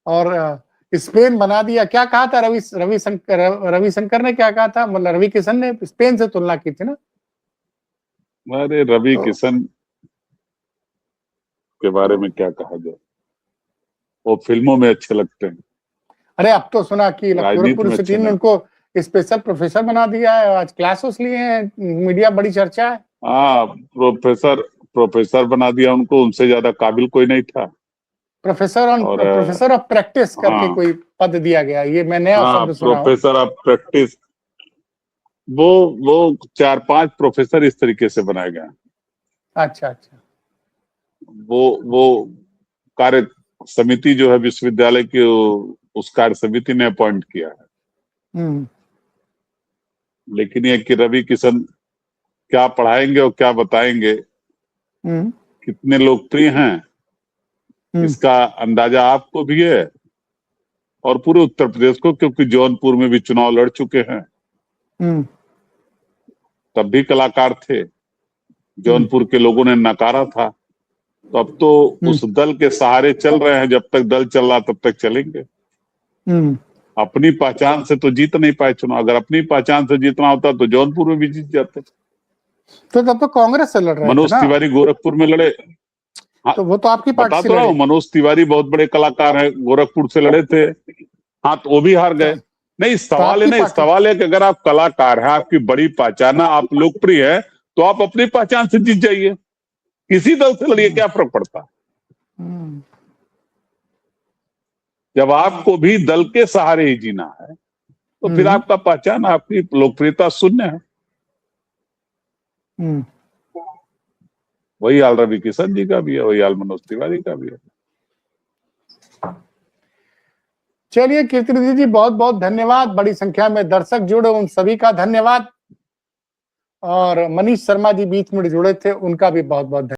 Speaker 1: और स्पेन बना दिया। क्या कहा था रविशंकर ने क्या कहा था, मतलब रवि किशन ने स्पेन से तुलना की थी ना।
Speaker 2: अरे रवि किशन के बारे में क्या कहा जाए, वो फिल्मों में अच्छे लगते हैं।
Speaker 1: अरे अब तो सुना कि गोरखपुर यूनिवर्सिटी ने उनको स्पेशल प्रोफेसर बना दिया है, आज क्लासेस लिए हैं, मीडिया बड़ी चर्चा है।
Speaker 2: हाँ, प्रोफेसर बना दिया उनको, उनसे ज्यादा काबिल कोई नहीं था।
Speaker 1: प्रोफेसर ऑफ प्रैक्टिस करके कोई पद दिया गया, ये मैं नया शब्द सुना।
Speaker 2: प्रोफेसर ऑफ प्रैक्टिस, वो 4-5 प्रोफेसर इस तरीके से बनाए गए।
Speaker 1: अच्छा,
Speaker 2: वो कार्य समिति जो है विश्वविद्यालय की, उस कार्य समिति ने अपॉइंट किया है। लेकिन ये कि रवि किशन क्या पढ़ाएंगे और क्या बताएंगे, कितने लोकप्रिय हैं, इसका अंदाजा आपको भी है और पूरे उत्तर प्रदेश को, क्योंकि जौनपुर में भी चुनाव लड़ चुके हैं। तब भी कलाकार थे, जौनपुर के लोगों ने नकारा था। तो अब तो उस दल के सहारे चल रहे हैं, जब तक दल चल रहा तब तक चलेंगे। अपनी पहचान से तो जीत नहीं पाए चुनाव। अगर अपनी पहचान से जीतना होता तो जौनपुर में भी जीत जाते।
Speaker 1: तो तब तो कांग्रेस से लड़ रहे थे ना।
Speaker 2: मनोज तिवारी गोरखपुर में लड़े।
Speaker 1: हाँ, तो वो तो आपकी पार्टी से लड़े।
Speaker 2: मनोज तिवारी बहुत बड़े कलाकार हैं, गोरखपुर से लड़े थे। हाँ, तो वो भी हार गए। नहीं, सवाल है कि अगर आप कलाकार हैं, आपकी बड़ी पहचान है, आप लोकप्रिय है, तो आप अपनी पहचान से जीत जाइए। किसी दल से लड़िए, क्या फर्क पड़ता। जब आपको भी दल के सहारे ही जीना है, तो फिर आपका पहचान, आपकी लोकप्रियता शून्य है। वही हाल रवि किशन जी का भी है, वही हाल मनोज तिवारी का भी है।
Speaker 1: चलिए कीर्ति जी बहुत बहुत धन्यवाद, बड़ी संख्या में दर्शक जुड़े, उन सभी का धन्यवाद। और मनीष शर्मा जी बीच में जुड़े थे, उनका भी बहुत बहुत धन्यवाद।